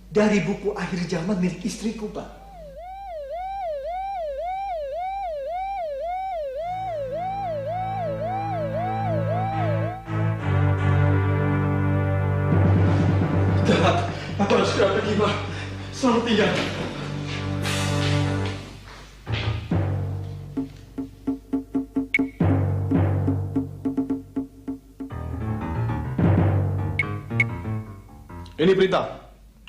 Dari buku Akhir Zaman milik istriku, Pak. Gawat, aku harus segera pergi, Pak. Selamat tinggal. Ini perintah.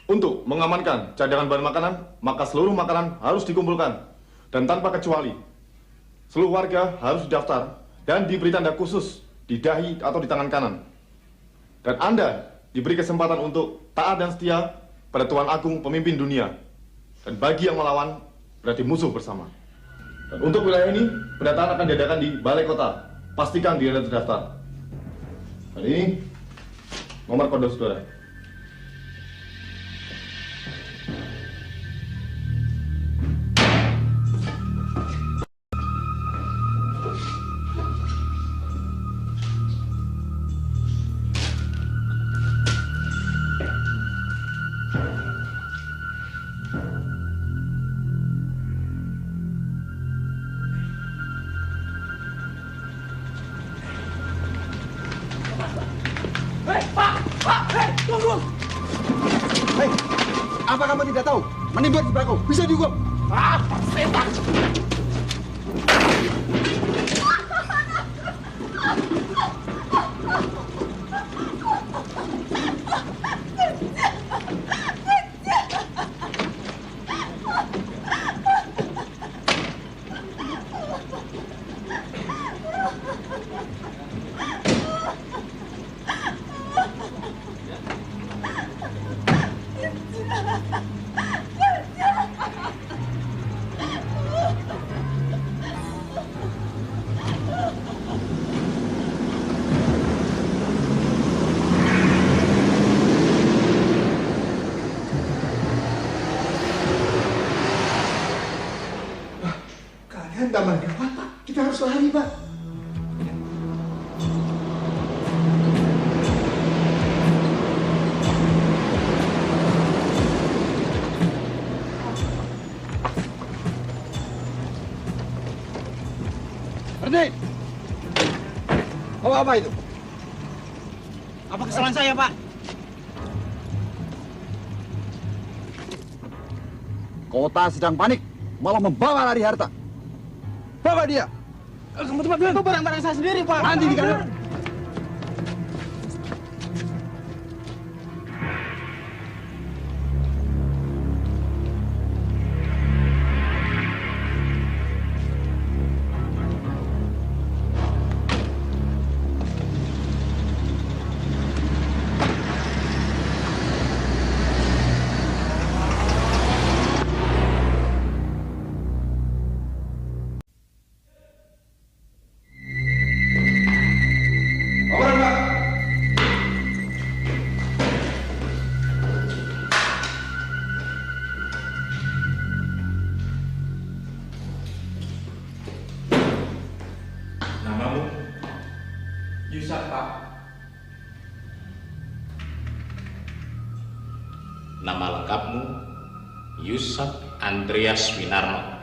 Untuk mengamankan cadangan bahan makanan, maka seluruh makanan harus dikumpulkan. Dan tanpa kecuali, seluruh warga harus didaftar dan diberi tanda khusus di dahi atau di tangan kanan. Dan Anda diberi kesempatan untuk taat dan setia pada Tuhan Agung pemimpin dunia. Dan bagi yang melawan, berarti musuh bersama. Dan untuk wilayah ini, pendataan akan diadakan di balai kota. Pastikan diri Anda terdaftar. Dan ini nomor kode saudara. Apa kamu tidak tahu? Menimbun sembako bisa dihukum. Setan! Taman gawat, Pak. Kita harus lari, Pak. Berhenti! Bawa apa itu? Apa kesalahan saya, Pak? Kota sedang panik, malah membawa lari harta. Bawa dia. Cepat-cepat, itu barang-barang saya sendiri, Pak. Nanti di kamar. Yusuf, Pak. Nama lengkapmu Yusuf Andreas Winarno,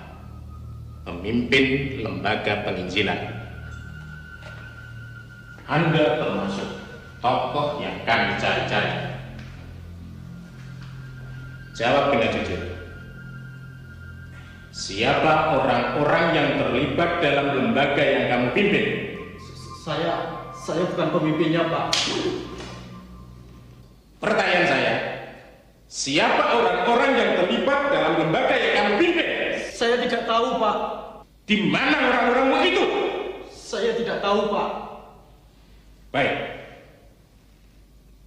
pemimpin Lembaga Penginjilan. Anda termasuk tokoh yang kami cari-cari. Jawab dengan jujur. Siapa orang-orang yang terlibat dalam lembaga yang kamu pimpin? Saya bukan pemimpinnya, Pak. Pertanyaan saya, Siapa orang-orang yang terlibat dalam lembaga yang kamu pimpin? Saya tidak tahu, Pak. Di mana orang-orangmu itu? Saya tidak tahu, Pak. Baik.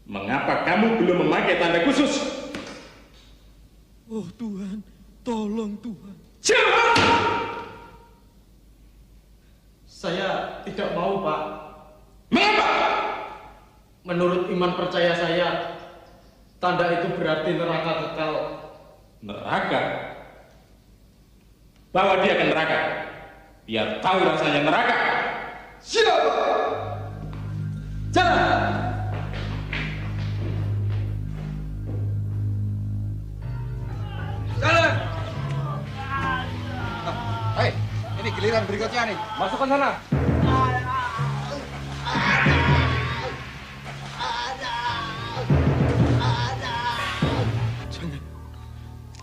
Mengapa kamu belum memakai tanda khusus? Oh Tuhan, tolong Tuhan. Jawab! Saya tidak mau, Pak. Mengapa? Menurut iman percaya saya, tanda itu berarti neraka kekal. Neraka? Bawa dia ke neraka. Biar tahu rasanya neraka. Siapa? Jalan! Jalan! Hei, ini giliran berikutnya nih. Masukkan sana.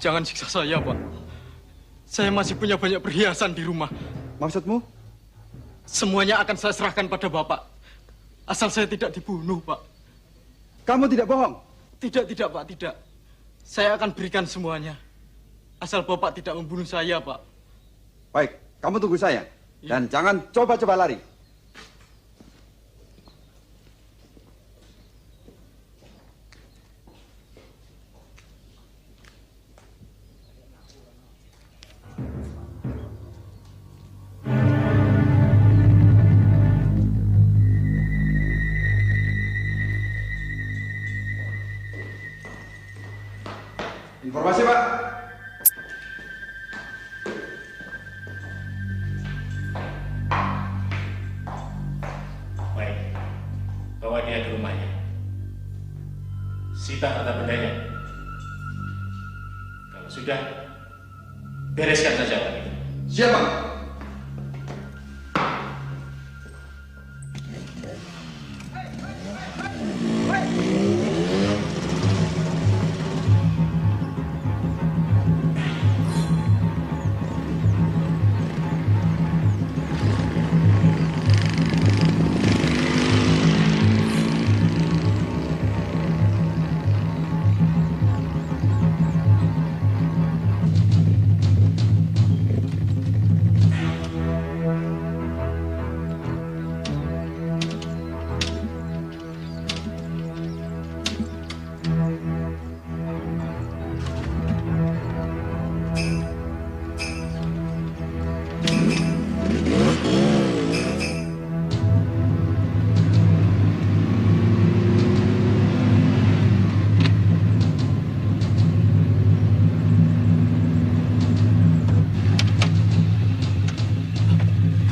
Jangan siksa saya, Pak. Saya masih punya banyak perhiasan di rumah. Maksudmu? Semuanya akan saya serahkan pada Bapak. Asal saya tidak dibunuh, Pak. Kamu tidak bohong? Tidak, Pak, tidak. Saya akan berikan semuanya. Asal Bapak tidak membunuh saya, Pak. Baik, kamu tunggu saya. Dan jangan coba-coba lari. Informasi, Pak. Baik. Bawa dia ke rumahnya. Sita harta bendanya. Kalau sudah, bereskan saja Pak. Siap, Pak.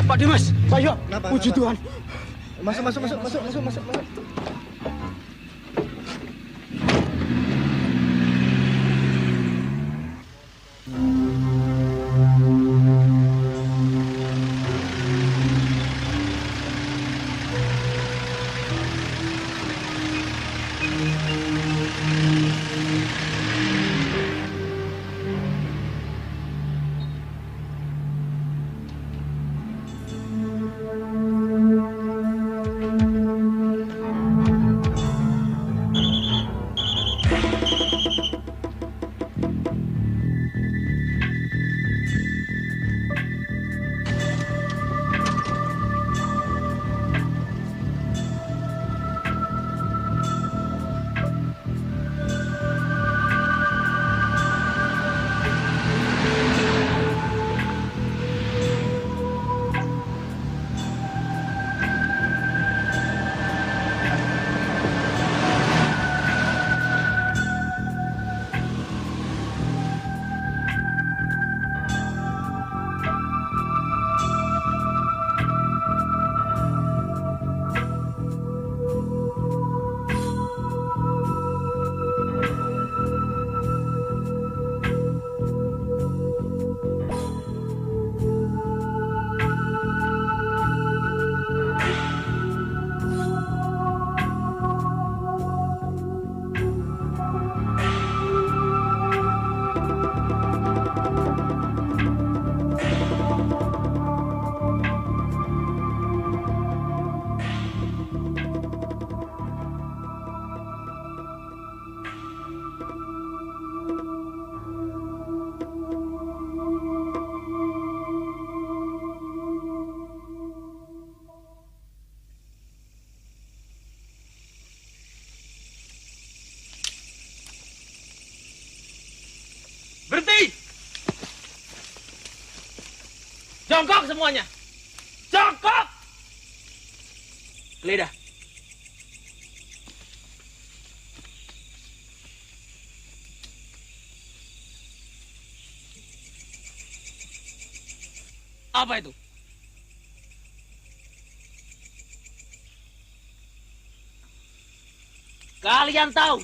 Pak Dimas, Pak Yo, puji Tuhan. Masuk. Jongkok semuanya. Jongkok. Geledah. Apa itu? Kalian tahu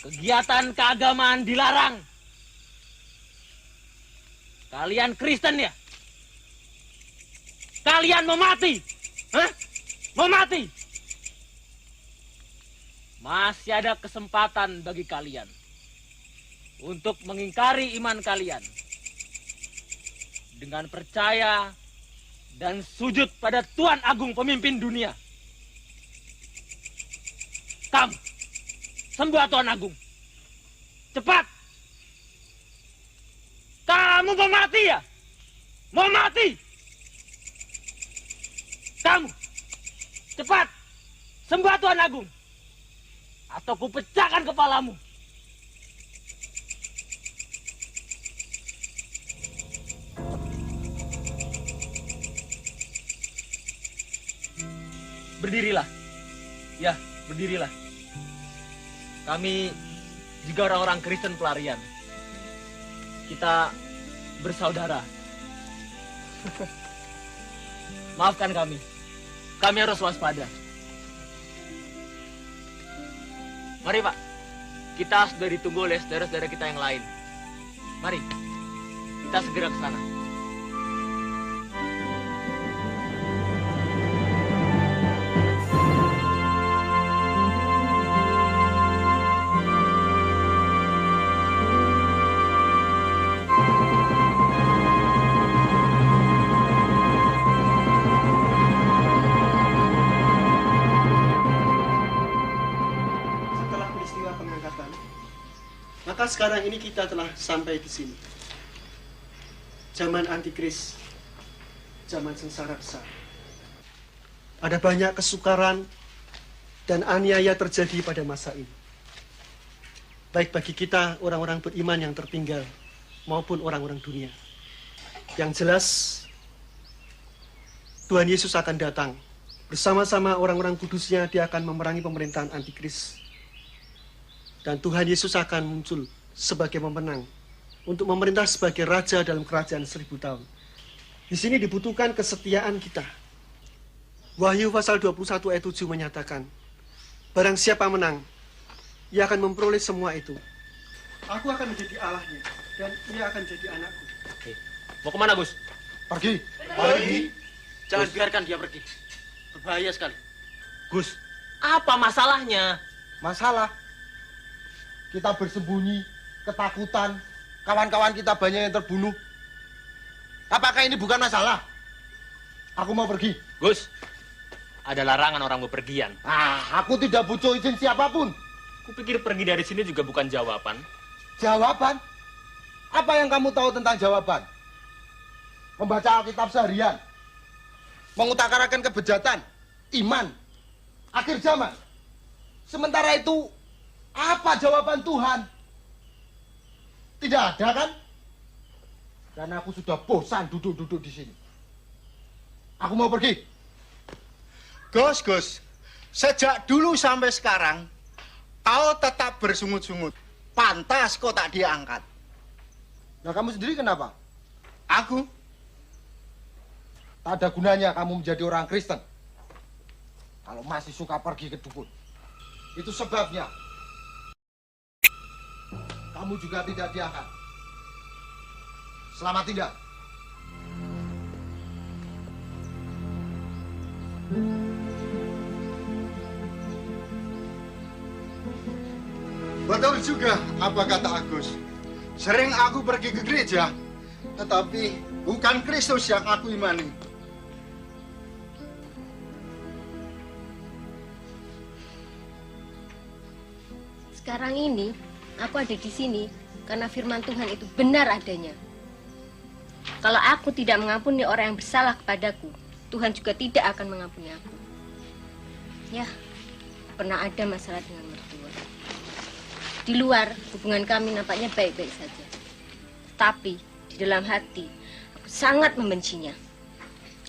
kegiatan keagamaan dilarang. Kalian Kristen ya? Kalian mau mati? Hah? Mau mati? Masih ada kesempatan bagi kalian untuk mengingkari iman kalian dengan percaya dan sujud pada Tuhan Agung pemimpin dunia. Kamu, sembah Tuhan Agung. Cepat. Kamu mau mati ya? Mau mati? Kamu, cepat. Sembah Tuhan Agung. Atau kupecahkan kepalamu. Berdirilah. Ya, berdirilah. Kami juga orang-orang Kristen pelarian. Kita bersaudara. Maafkan kami. Kami harus waspada. Mari, Pak. Kita sudah ditunggu oleh saudara-saudara kita yang lain. Mari. Kita segera ke sana. Maka sekarang ini kita telah sampai di sini. Zaman antikris, zaman sengsara besar. Ada banyak kesukaran dan aniaya terjadi pada masa ini. Baik bagi kita orang-orang beriman yang tertinggal maupun orang-orang dunia. Yang jelas, Tuhan Yesus akan datang. Bersama-sama orang-orang kudusnya, dia akan memerangi pemerintahan antikris. Dan Tuhan Yesus akan muncul sebagai pemenang untuk memerintah sebagai raja dalam kerajaan 1000 tahun. Di sini dibutuhkan kesetiaan kita. Wahyu pasal 21 ayat 7 menyatakan, barang siapa menang, ia akan memperoleh semua itu. Aku akan menjadi Allahnya dan ia akan jadi anakku. Mau kemana, Gus? Pergi. Pergi. Jangan biarkan dia pergi. Berbahaya sekali. Gus, apa masalahnya? Masalah? Kita bersembunyi, ketakutan, kawan-kawan kita banyak yang terbunuh. Apakah ini bukan masalah? Aku mau pergi. Gus, ada larangan orang bepergian. Aku tidak butuh izin siapapun. Kupikir pergi dari sini juga bukan jawaban. Jawaban? Apa yang kamu tahu tentang jawaban? Membaca Alkitab seharian, mengutarakan kebejatan, iman, akhir zaman. Sementara itu, apa jawaban Tuhan? Tidak ada kan? Dan aku sudah bosan duduk-duduk di sini. Aku mau pergi. Gus, sejak dulu sampai sekarang, kau tetap bersungut-sungut. Pantas kau tak diangkat. Nah, kamu sendiri kenapa? Aku? Tak ada gunanya kamu menjadi orang Kristen kalau masih suka pergi ke dukun. Itu sebabnya kamu juga tidak diangkat. Selamat tinggal. Betul juga apa kata Agus. Sering aku pergi ke gereja, tetapi bukan Kristus yang aku imani. Sekarang ini, aku ada di sini karena firman Tuhan itu benar adanya. Kalau aku tidak mengampuni orang yang bersalah kepadaku, Tuhan juga tidak akan mengampuni aku. Ya, pernah ada masalah dengan mertua. Di luar, hubungan kami nampaknya baik-baik saja. Tapi, di dalam hati, aku Aku sangat membencinya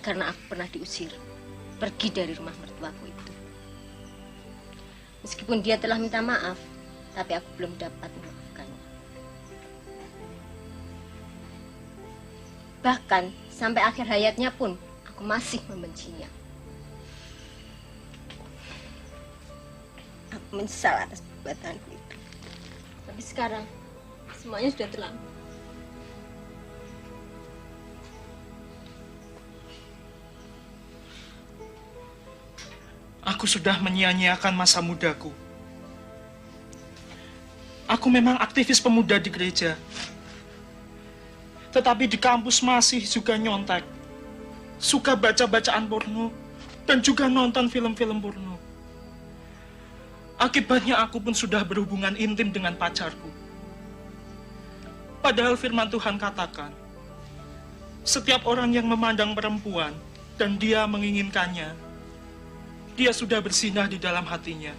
karena aku pernah diusir pergi dari rumah mertuaku itu. Meskipun dia telah minta maaf, tapi aku belum dapat memaafkannya. Bahkan sampai akhir hayatnya pun aku masih membencinya. Aku menyesal atas perbuatanku itu. Tapi sekarang semuanya sudah terlambat. Aku sudah menyia-nyiakan masa mudaku. Aku memang aktivis pemuda di gereja. Tetapi di kampus masih juga nyontek. Suka baca-bacaan porno dan juga nonton film-film porno. Akibatnya aku pun sudah berhubungan intim dengan pacarku. Padahal firman Tuhan katakan, setiap orang yang memandang perempuan dan dia menginginkannya, dia sudah bersinah di dalam hatinya.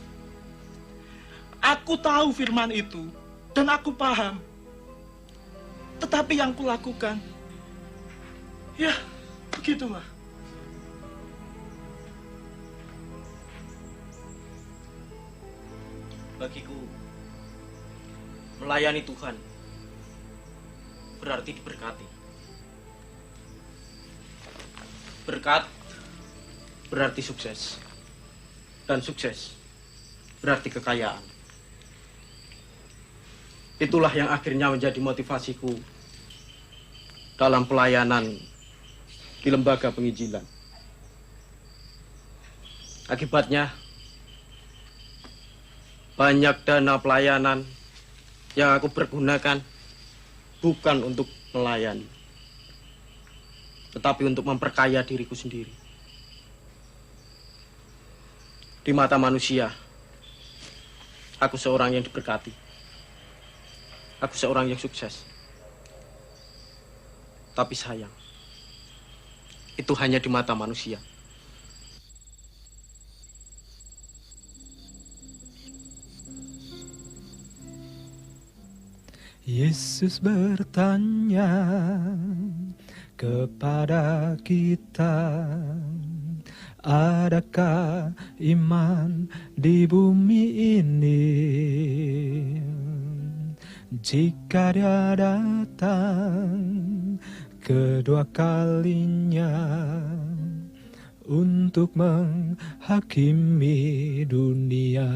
Aku tahu firman itu dan aku paham. Tetapi yang kulakukan, ya begitulah. Bagiku, melayani Tuhan berarti diberkati. Berkat berarti sukses. Dan sukses berarti kekayaan. Itulah yang akhirnya menjadi motivasiku dalam pelayanan di lembaga penginjilan. Akibatnya, banyak dana pelayanan yang aku pergunakan bukan untuk melayani, tetapi untuk memperkaya diriku sendiri. Di mata manusia, aku seorang yang diberkati. Aku seorang yang sukses. Tapi sayang, itu hanya di mata manusia. Yesus bertanya kepada kita, adakah iman di bumi ini? Jika dia datang kedua kalinya untuk menghakimi dunia.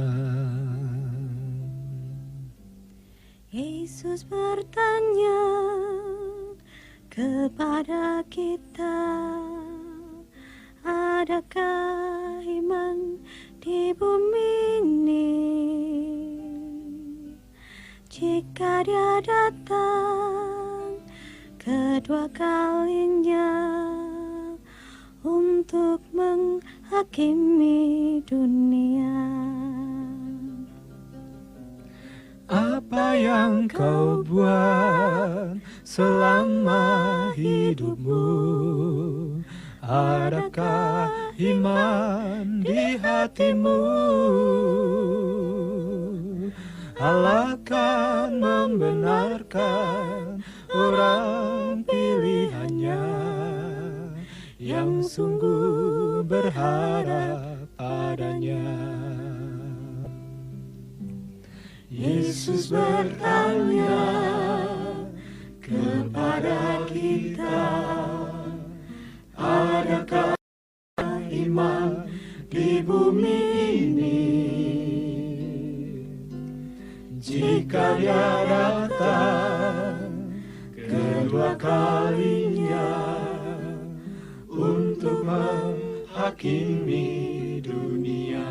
Yesus bertanya kepada kita, adakah iman di bumi ini? Jika dia datang kedua kalinya untuk menghakimi dunia. Apa yang kau buat selama hidupmu? Adakah iman di hatimu? Allah akan membenarkan orang pilihannya yang sungguh berharap padanya. Yesus bertanya kepada kita, adakah iman di bumi ini? Jika dia datang kedua kalinya untuk menghakimi dunia.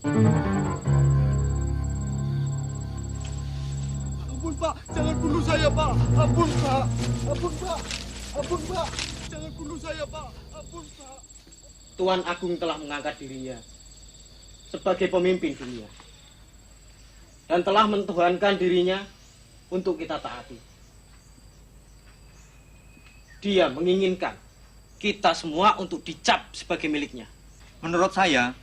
Ampun Pak, jangan bunuh saya Pak. Ampun Pak, ampun Pak, ampun Pak, jangan bunuh saya Pak. Ampun Pak. Tuan Agung telah mengangkat dirinya sebagai pemimpin dunia dan telah mentuhankan dirinya untuk kita taati. Dia menginginkan kita semua untuk dicap sebagai miliknya. Menurut saya,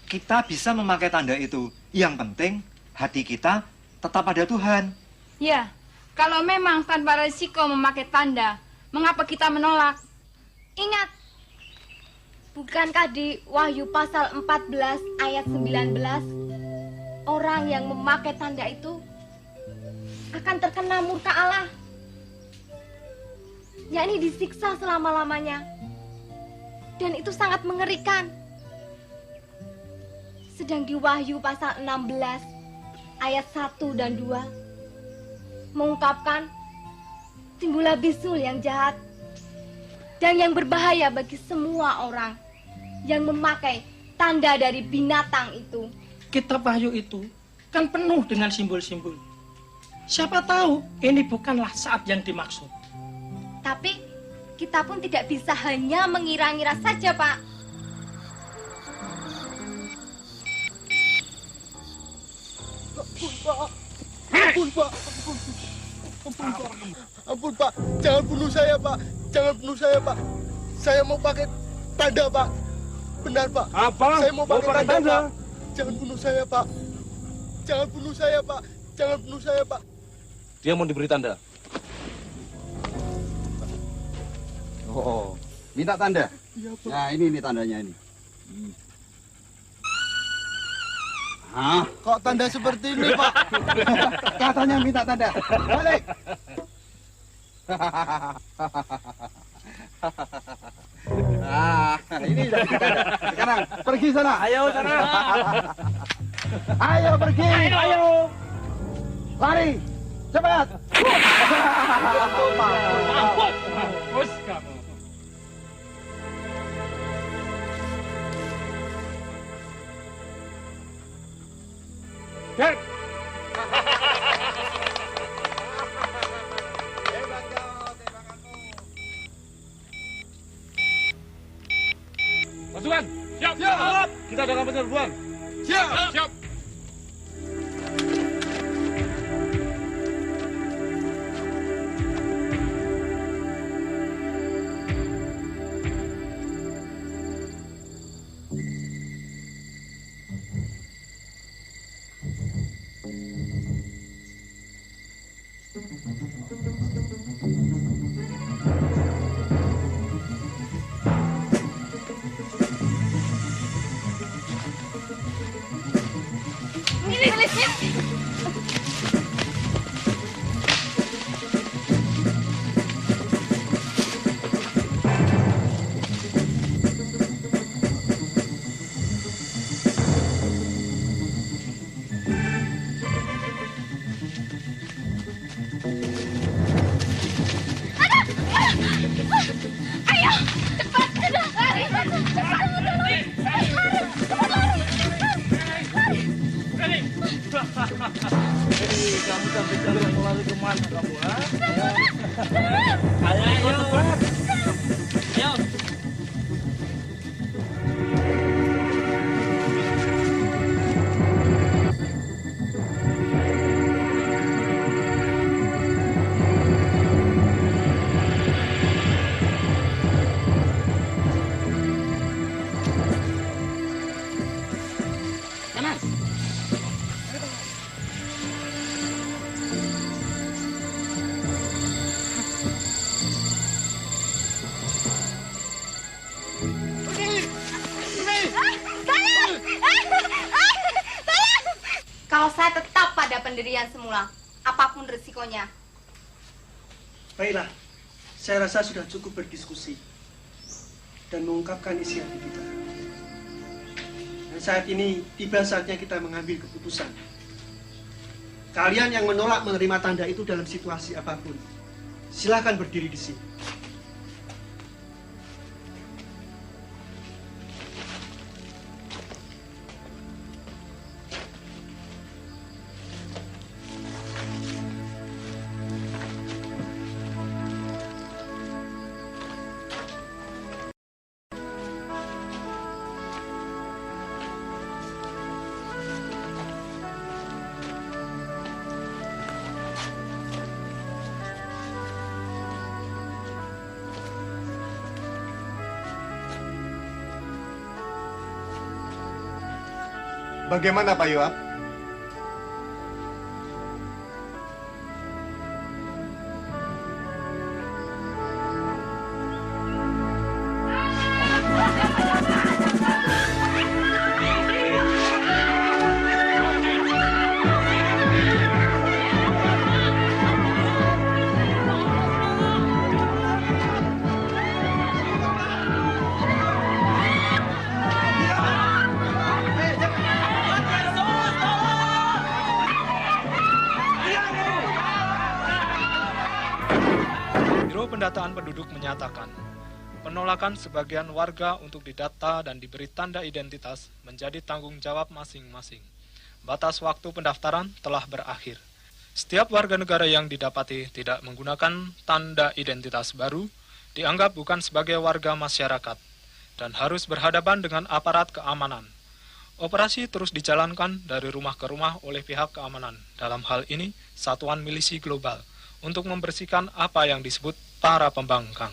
kita bisa memakai tanda itu. Yang penting, hati kita tetap pada Tuhan. Ya, kalau memang tanpa resiko memakai tanda, mengapa kita menolak? Ingat, bukankah di Wahyu pasal 14 ayat 19, orang yang memakai tanda itu akan terkena murka Allah, yakni disiksa selama-lamanya. Dan itu sangat mengerikan. Sedang di Wahyu pasal 16 ayat 1 dan 2 mengungkapkan timbullah bisul yang jahat dan yang berbahaya bagi semua orang yang memakai tanda dari binatang itu. Kitab Wahyu itu kan penuh dengan simbol-simbol. Siapa tahu ini bukanlah saat yang dimaksud. Tapi kita pun tidak bisa hanya mengira-ngira saja, Pak. Ampun Pak, ampun Pak, ampun Pak, jangan bunuh saya Pak, jangan bunuh saya Pak. Saya mau pakai tanda Pak, benar Pak. Apa? Saya mau pakai tanda tanda? Pak. Jangan bunuh saya Pak, jangan bunuh saya Pak, jangan bunuh saya Pak. Dia mau diberi tanda. Oh, minta tanda. Iya, Pak. Nah, ini tandanya ini. Hah? Kok tanda seperti ini Pak? Katanya minta tanda. Balik. Ini jadi tanda. Sekarang pergi sana. Ayo sana. Ayo pergi. Ayo. Lari. Cepat. Mampus kamu. Dek. Pasukan, siap. Siap. Kita adakan penyerbuan. Siap. Siap. Ini tulisnya. Ayo, cepat, cepat, lari, cepat, lari, cepat, lari. Hei, kamu sampai jalan lari kemana kamu, ha? Ayo, cepat. Ayo. Kanan. Kalau saya tetap pada pendirian semula, apapun resikonya. Baiklah, saya rasa sudah cukup berdiskusi dan mengungkapkan isi hati kita. Dan saat ini tiba saatnya kita mengambil keputusan. Kalian yang menolak menerima tanda itu dalam situasi apapun, silakan berdiri di sini. Bagaimana Pak Yoab? Pendataan penduduk menyatakan, penolakan sebagian warga untuk didata dan diberi tanda identitas menjadi tanggung jawab masing-masing. Batas waktu pendaftaran telah berakhir. Setiap warga negara yang didapati tidak menggunakan tanda identitas baru dianggap bukan sebagai warga masyarakat dan harus berhadapan dengan aparat keamanan. Operasi terus dijalankan dari rumah ke rumah oleh pihak keamanan, dalam hal ini Satuan Milisi Global, untuk membersihkan apa yang disebut para pembangkang.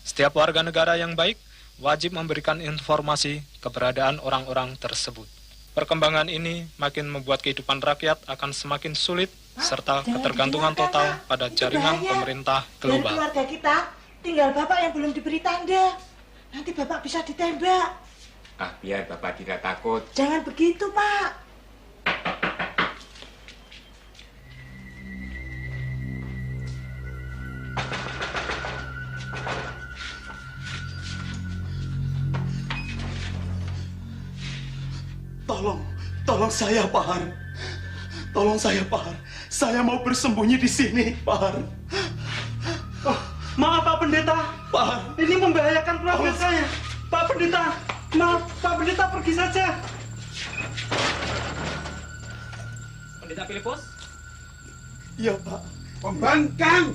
Setiap warga negara yang baik wajib memberikan informasi keberadaan orang-orang tersebut. Perkembangan ini makin membuat kehidupan rakyat akan semakin sulit serta ketergantungan total pada jaringan pemerintah global. Dari keluarga kita tinggal Bapak yang belum diberi tanda. Nanti Bapak bisa ditembak. Ah, biar Bapak tidak takut. Jangan begitu, Pak. Tolong saya, Pak Har. Tolong saya, Pak Har. Saya mau bersembunyi di sini, Pak Har. Oh, maaf, Pak Pendeta. Pak Har. Ini membahayakan keluarga saya. Pak Pendeta, maaf, Pak Pendeta pergi saja. Pendeta Filipus? Iya, Pak. Pembangkang!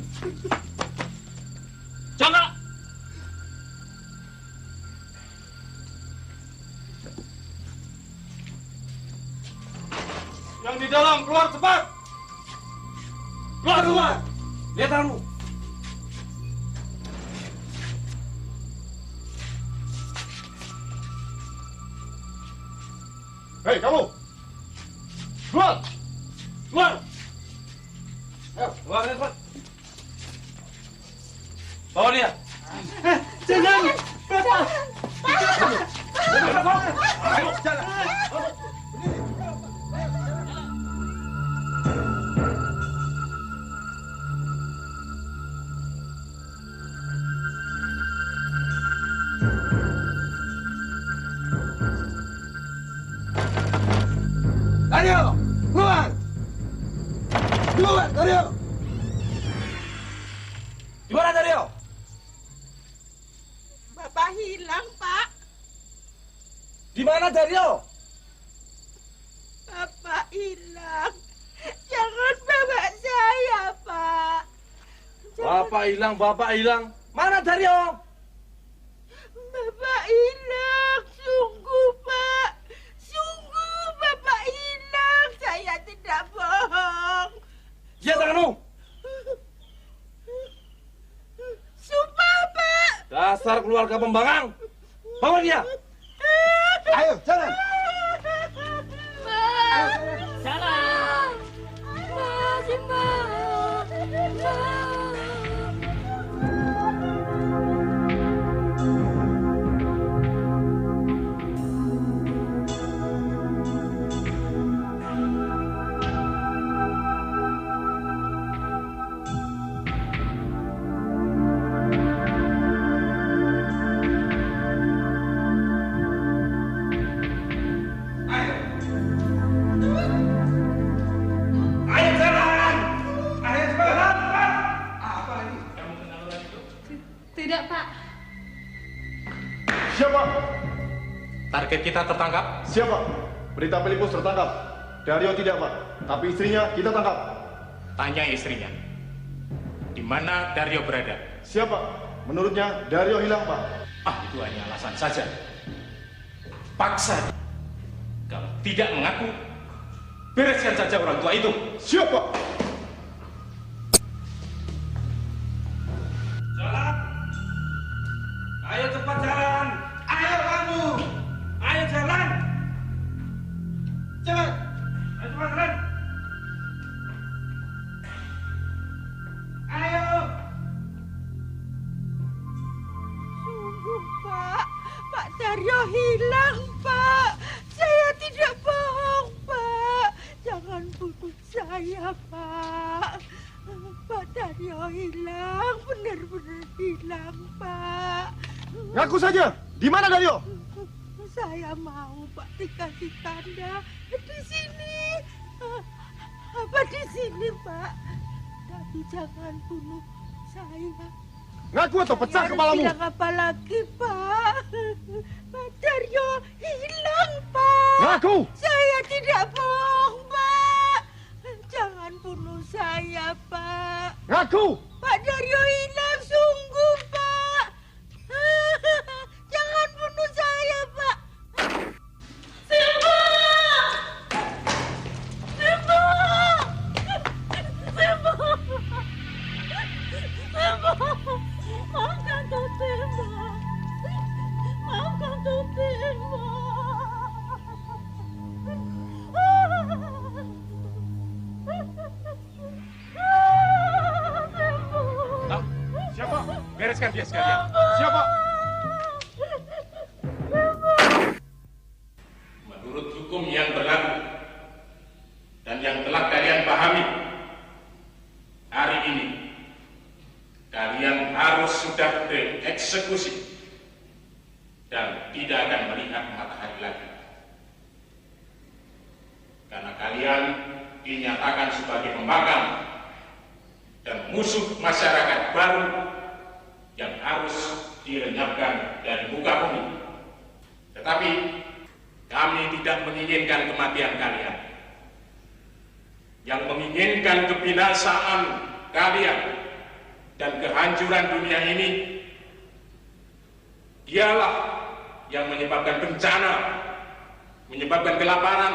Jangan! Yang di dalam keluar cepat! Keluar! Lihat kamu! Hei kamu! Keluar! Keluar! Ayo, keluar cepat! Bawa dia! Jangan! Bapak! Ayo, jalan! Dario! Keluar! Keluar, Dario! Di mana Dario? Bapak hilang, Pak. Di mana Dario? Bapak hilang. Jangan bawa saya, Pak. Bapak hilang. Mana Dario? Bapak hilang. Sungguh, Pak. Sungguh Bapak hilang. Saya tidak bohong. Ya, tanganmu. Sumpah, Pak. Dasar keluarga pembangkang. Bawa dia. Ayo, jalan. Jalan. Simba. Tidak, Pak. Siapa? Target kita tertangkap. Siapa? Berita Filipus tertangkap. Dario tidak, Pak. Tapi istrinya kita tangkap. Tanya istrinya. Di mana Dario berada? Siapa? Menurutnya Dario hilang, Pak. Ah, itu hanya alasan saja. Paksa. Kalau tidak mengaku, bereskan saja orang tua itu. Siapa? Jalan. Ayo cepat jalan. Ayo kamu. Ayo jalan. Cepat. Ayo cepat, Ren. Ayo. Sungguh, Pak. Pak Daryo hilang, Pak. Saya tidak bohong, Pak. Jangan bunuh saya, Pak. Pak Daryo hilang, benar-benar hilang, Pak. Ngaku saja, di mana Daryo? Saya mau Pak dikasih tanda di sini. Apa di sini, Pak? Tapi jangan bunuh saya. Ngaku atau pecah Saya kepalamu. bilang apa lagi, Pak? Pak Daryo hilang, Pak. Ngaku. Saya tidak bohong, Pak. Jangan bunuh saya, Pak. Ngaku. Pak Daryo hilang sungguh, Pak. Jangan bunuh saya, Pak. Simba! Simba! Simba! Simba! Maafkan Tuh Simba. Maafkan Tuh Simba. Siapa? Bereskan dia sekalian. Siapa? Menurut hukum yang berlaku dan yang telah kalian pahami, hari ini kalian harus sudah dieksekusi dan tidak akan melihat matahari lagi. Karena kalian dinyatakan sebagai pembangkang dan musuh masyarakat baru yang harus dilenyapkan dari muka bumi. Tetapi kami tidak menginginkan kematian kalian. Yang menginginkan kebinasaan kalian dan kehancuran dunia ini, dialah yang menyebabkan bencana, menyebabkan kelaparan,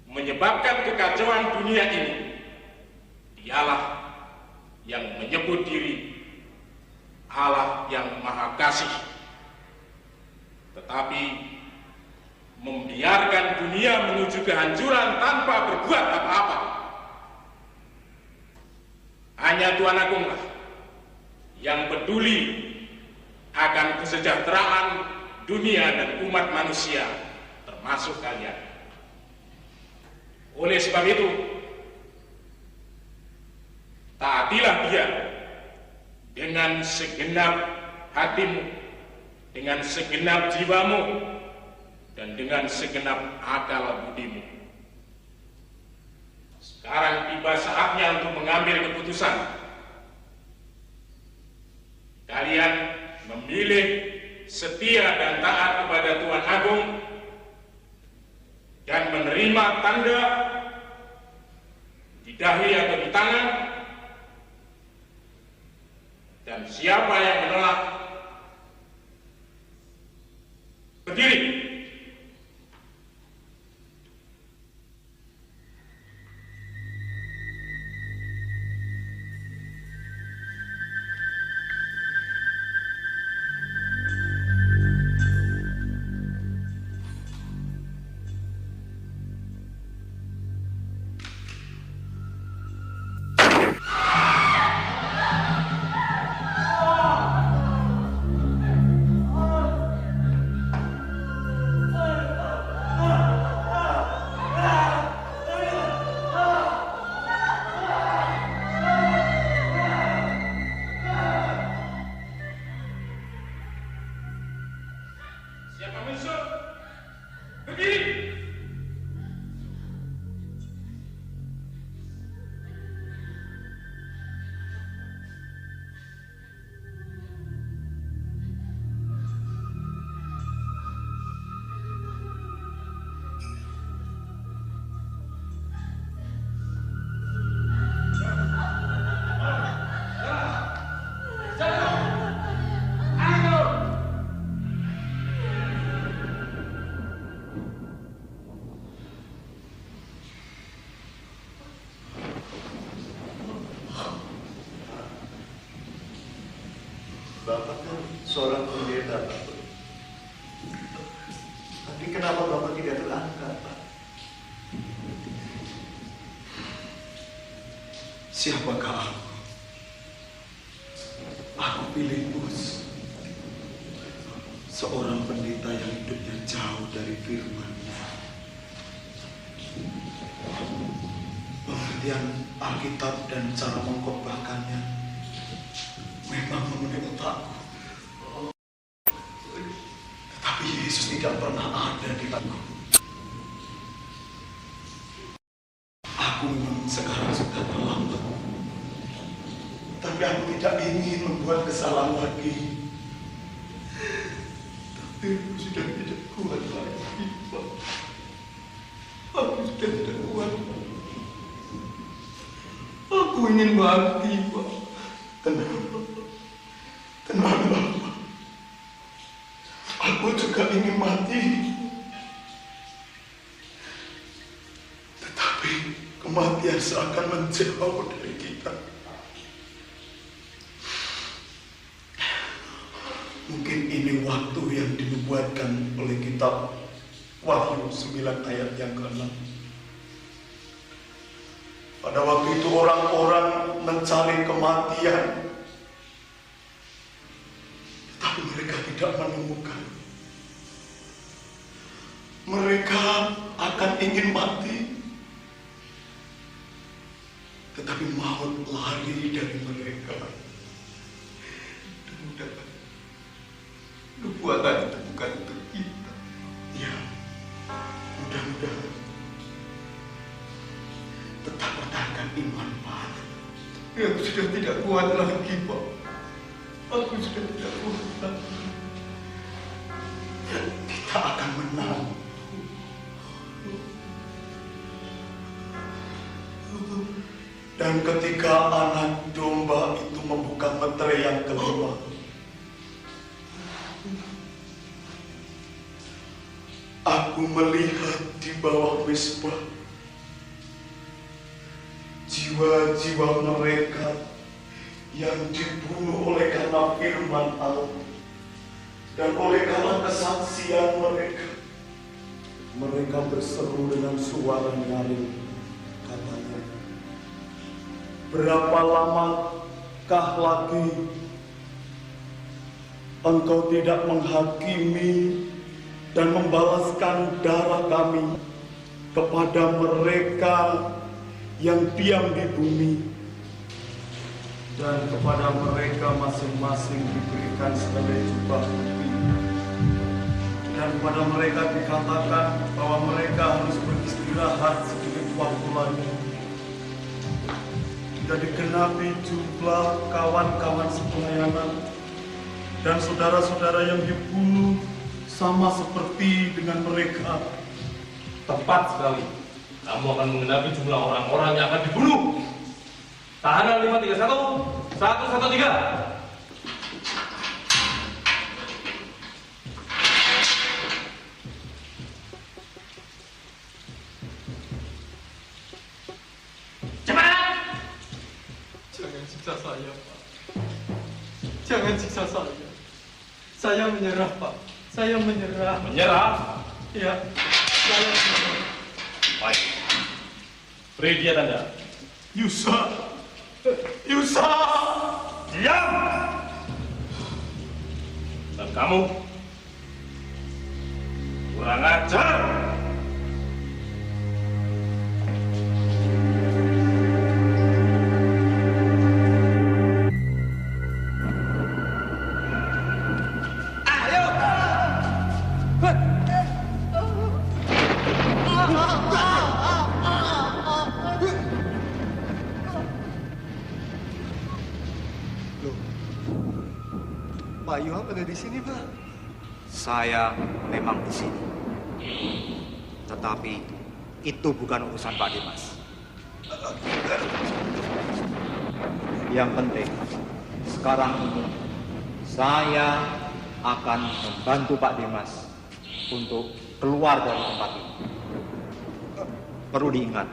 menyebabkan kekacauan dunia ini. Dialah yang menyebut diri Allah yang Maha Kasih, tetapi membiarkan dunia menuju kehancuran tanpa berbuat apa-apa. Hanya Tuhan Agunglah yang peduli akan kesejahteraan dunia dan umat manusia, termasuk kalian. Oleh sebab itu, taatilah Dia dengan segenap hatimu, dengan segenap jiwamu, dan dengan segenap akal budimu. Sekarang tiba saatnya untuk mengambil keputusan. Kalian memilih setia dan taat kepada Tuhan Agung dan menerima tanda di dahi atau di tangan, dan siapa yang menolak berdiri. Siapakah aku? Aku Filipus, seorang pendeta yang hidupnya jauh dari firman-Nya. Pengertian Alkitab dan cara mengkhotbahkannya memang memenuhi otakku. Tetapi Yesus tidak pernah ada di hatiku. Aku memang sekarang sudah terlambat. Tapi aku tidak ingin membuat kesalahan lagi. Tapi aku sudah tidak kuat lagi, Pak. Aku sudah tidak kuat. Aku ingin mati, Pak. Tenang, Pak. Aku juga ingin mati. Tetapi kematian seakan menjauh dari kita. Mungkin ini waktu yang dinubuatkan oleh kitab Wahyu 9 ayat yang ke-6. Pada waktu itu orang-orang mencari kematian, tetapi mereka tidak menemukan. Mereka akan ingin mati, tetapi maut lari dari mereka. Nubuatan itu bukan untuk kita. Ya, mudah-mudahan. Tetap pertahankan iman, Pak. Aku sudah tidak kuat lagi, Pak. Aku sudah tidak kuat lagi. Kita akan menang. Dan ketika anak domba itu membuka meterai yang kelima, aku melihat di bawah mezbah jiwa-jiwa mereka yang dibunuh oleh karena firman Allah dan oleh karena kesaksian mereka. Mereka berseru dengan suara nyaring, katanya, berapa lamakah lagi Engkau tidak menghakimi dan membalaskan darah kami kepada mereka yang diam di bumi, dan kepada mereka masing-masing diberikan sebagai jubah putih, dan kepada mereka dikatakan bahwa mereka harus beristirahat sedikit waktu lagi hingga digenapi jumlah kawan-kawan sepelayanan dan saudara-saudara yang dibunuh sama seperti dengan mereka. Tepat sekali. Kamu akan mengenapi jumlah orang-orang yang akan dibunuh. Tahanan 531, 113. Jangan siksa saya, Pak. Jangan siksa saya. Saya menyerah, Pak. Saya menyerah. Menyerah? Iya. Saya menyerah. Baik. Beri dia tanda. Yusa. Yusa. Diam. Dan kamu kurang ajar. Pak Yoham ada di sini, Pak. Saya memang di sini. Tetapi itu bukan urusan Pak Dimas. Yang penting, sekarang ini saya akan membantu Pak Dimas untuk keluar dari tempat ini. Perlu diingat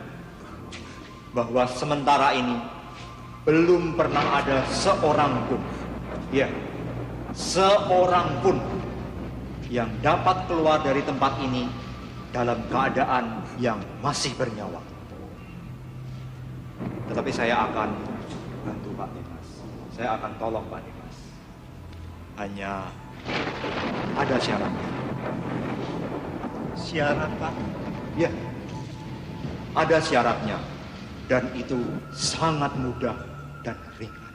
bahwa sementara ini belum pernah ada seorang pun, ya, seorang pun yang dapat keluar dari tempat ini dalam keadaan yang masih bernyawa. Tetapi saya akan bantu Pak Dimas. Saya akan tolong Pak Dimas. Hanya ada syaratnya. Syarat, Pak? Ya, ada syaratnya. Dan itu sangat mudah dan ringan.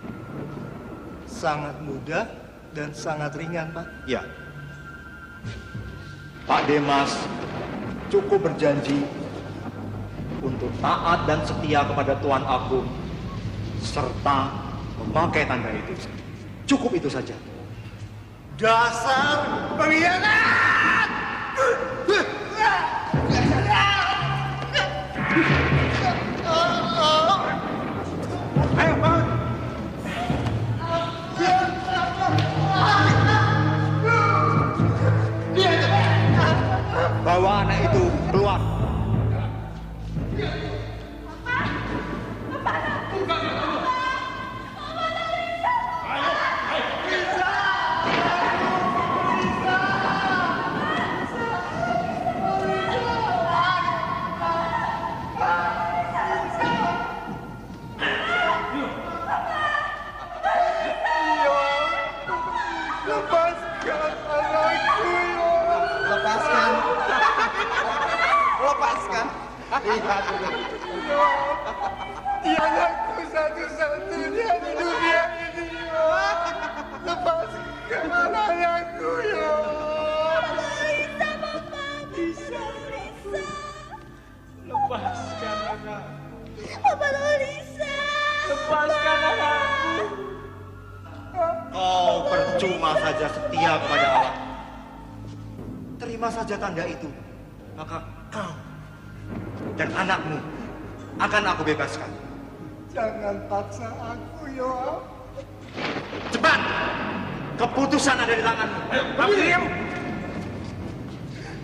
Sangat mudah dan sangat ringan, Pak? Ya. Pak Dimas cukup berjanji untuk taat dan setia kepada Tuan Agung serta memakai tanda itu. Cukup itu saja. Dasar pengkhianat! Ayo, bangun! Bawa anak itu keluar. Lepaskan anakku, ya. Lepaskan. Lepaskan. Lihat dulu. Dia anakku satu-satunya di dunia ini, ya. Lepaskan anakku, ya. Lisa, Bapak. Lisa. Lepaskan anak. Bapak Lisa. Lepaskan anakku. Kau percuma saja setia kepada Allah. Terima saja tanda itu, maka kau dan anakmu akan aku bebaskan. Jangan paksa aku, ya. Cepat! Keputusan ada di tanganmu. Ayo, ambil.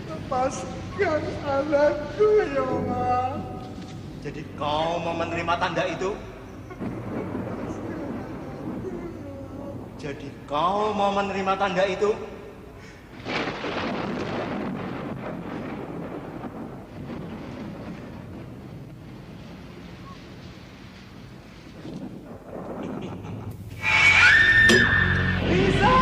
Lepaskan anakku, ya. Jadi kau mau menerima tanda itu? Jadi kau mau menerima tanda itu? Lisa!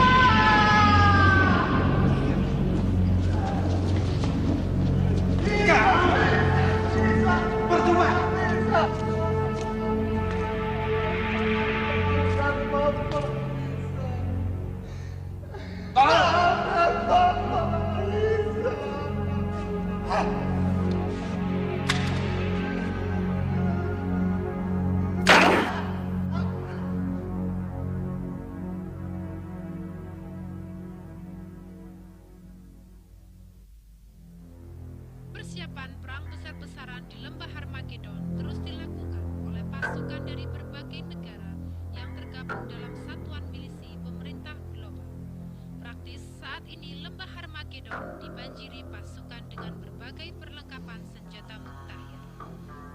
Percuma! Persiapan perang besar-besaran di Lembah Harmagedon terus dilakukan oleh pasukan dari berbagai negara yang tergabung dalam satuan milisi pemerintah global. Praktis saat ini Lembah Harmagedon dibanjiri pasukan dengan berbagai perlengkapan senjata mutakhir.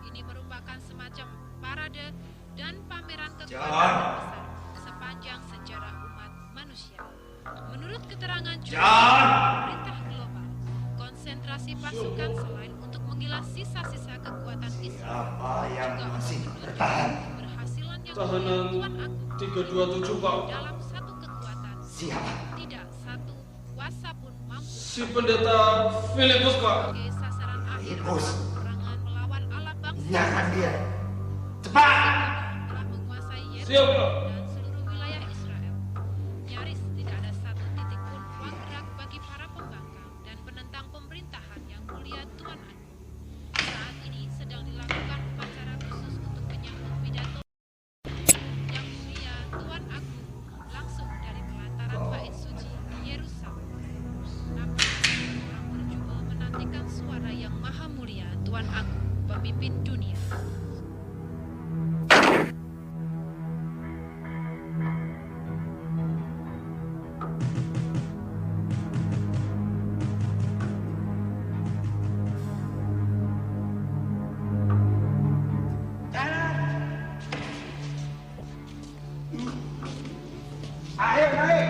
Ini merupakan semacam parade dan pameran kekuatan besar sepanjang sejarah umat manusia. Menurut keterangan pemerintah global, konsentrasi pasukan selain untuk mengilas sisa-sisa kekuatan Islam juga masih untuk bertahan? keberhasilan yang Tahanan Tuan Agung 327, Pak. dalam satu kekuatan. Siapa? Tidak satu kuasa pun mampu Si pendeta Filipus, Pak. sebagai sasaran akhir Filipus. perangan melawan alat bangsa. Nyalakan dia. Cepat! Telah menguasai Siap, Yerusalem Pak. dan seluruh wilayah Israel. Nyaris tidak ada satu titik pun ruang gerak bagi para pembangkang dan penentang pemerintahan yang mulia Tuan Agung. Saat ini sedang dilakukan upacara khusus untuk menyambut pidato yang mulia Tuan Agung langsung dari pelataran Bait Suci di Yerusalem. Nampaknya orang berjubel menantikan suara yang maha mulia Tuan Agung, pemimpin dunia. Ayo, naik!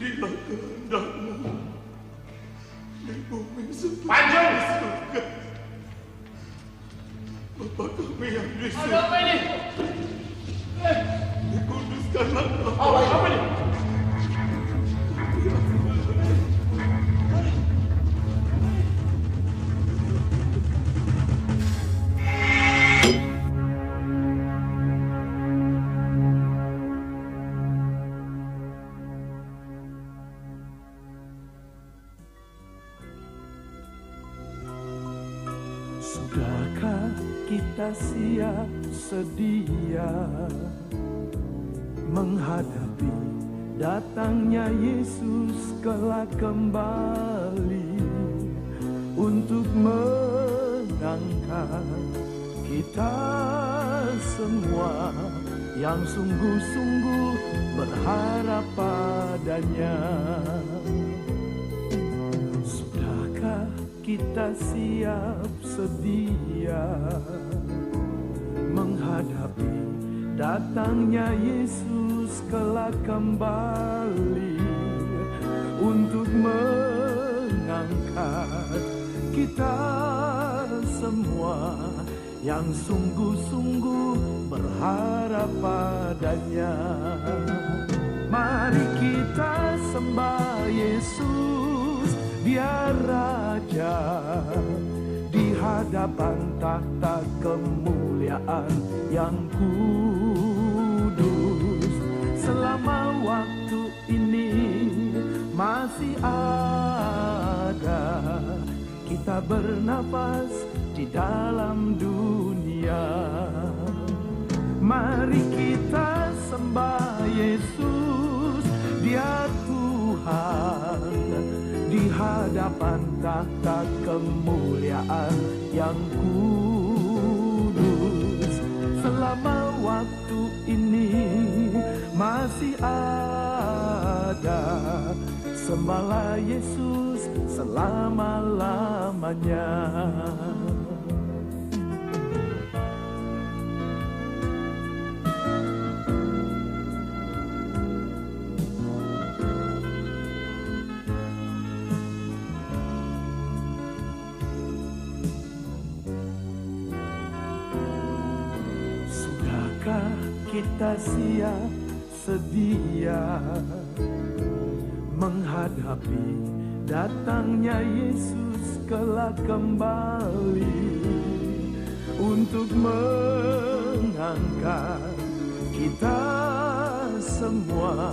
Jadilah kehendak-Mu di bumi seperti Panjang! di surga. Bapa kami yang di surga. Ada apa ini? Dikuduskanlah nama. Apa ini? Sudahkah kita siap sedia menghadapi datangnya Yesus kelak kembali untuk mengangkat kita semua yang sungguh-sungguh berharap padanya? Sudahkah kita siap sedia menghadapi datangnya Yesus kelak kembali untuk mengangkat kita semua yang sungguh-sungguh berharap padanya? Mari kita sembah Yesus, Dia Raja, di hadapan tahta kemuliaan yang kudus. Selama waktu ini masih ada, kita bernapas di dalam dunia. Mari kita sembah Yesus, Dia Tuhan, di hadapan tahta kemuliaan yang kudus. Selama waktu ini masih ada, sembahlah Yesus selama-lamanya. Kita siap sedia menghadapi datangnya Yesus kelak kembali untuk mengangkat kita semua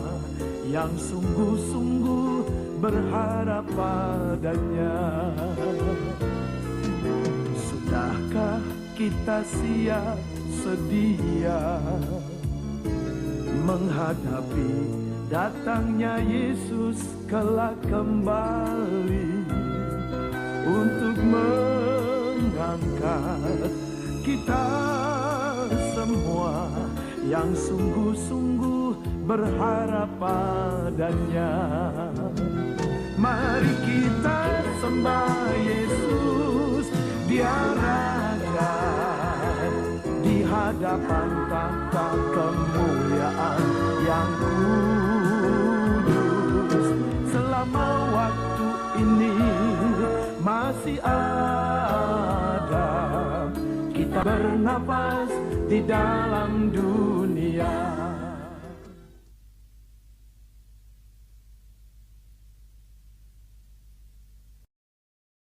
yang sungguh-sungguh berharap padanya. Sudahkah kita siap sedia menghadapi datangnya Yesus kelak kembali untuk mengangkat kita semua yang sungguh-sungguh berharap padanya? Mari kita sembah Yesus, Dia Raja, di hadapan tahta kemuliaan yang kudus. Selama waktu ini masih ada, kita bernapas di dalam dunia.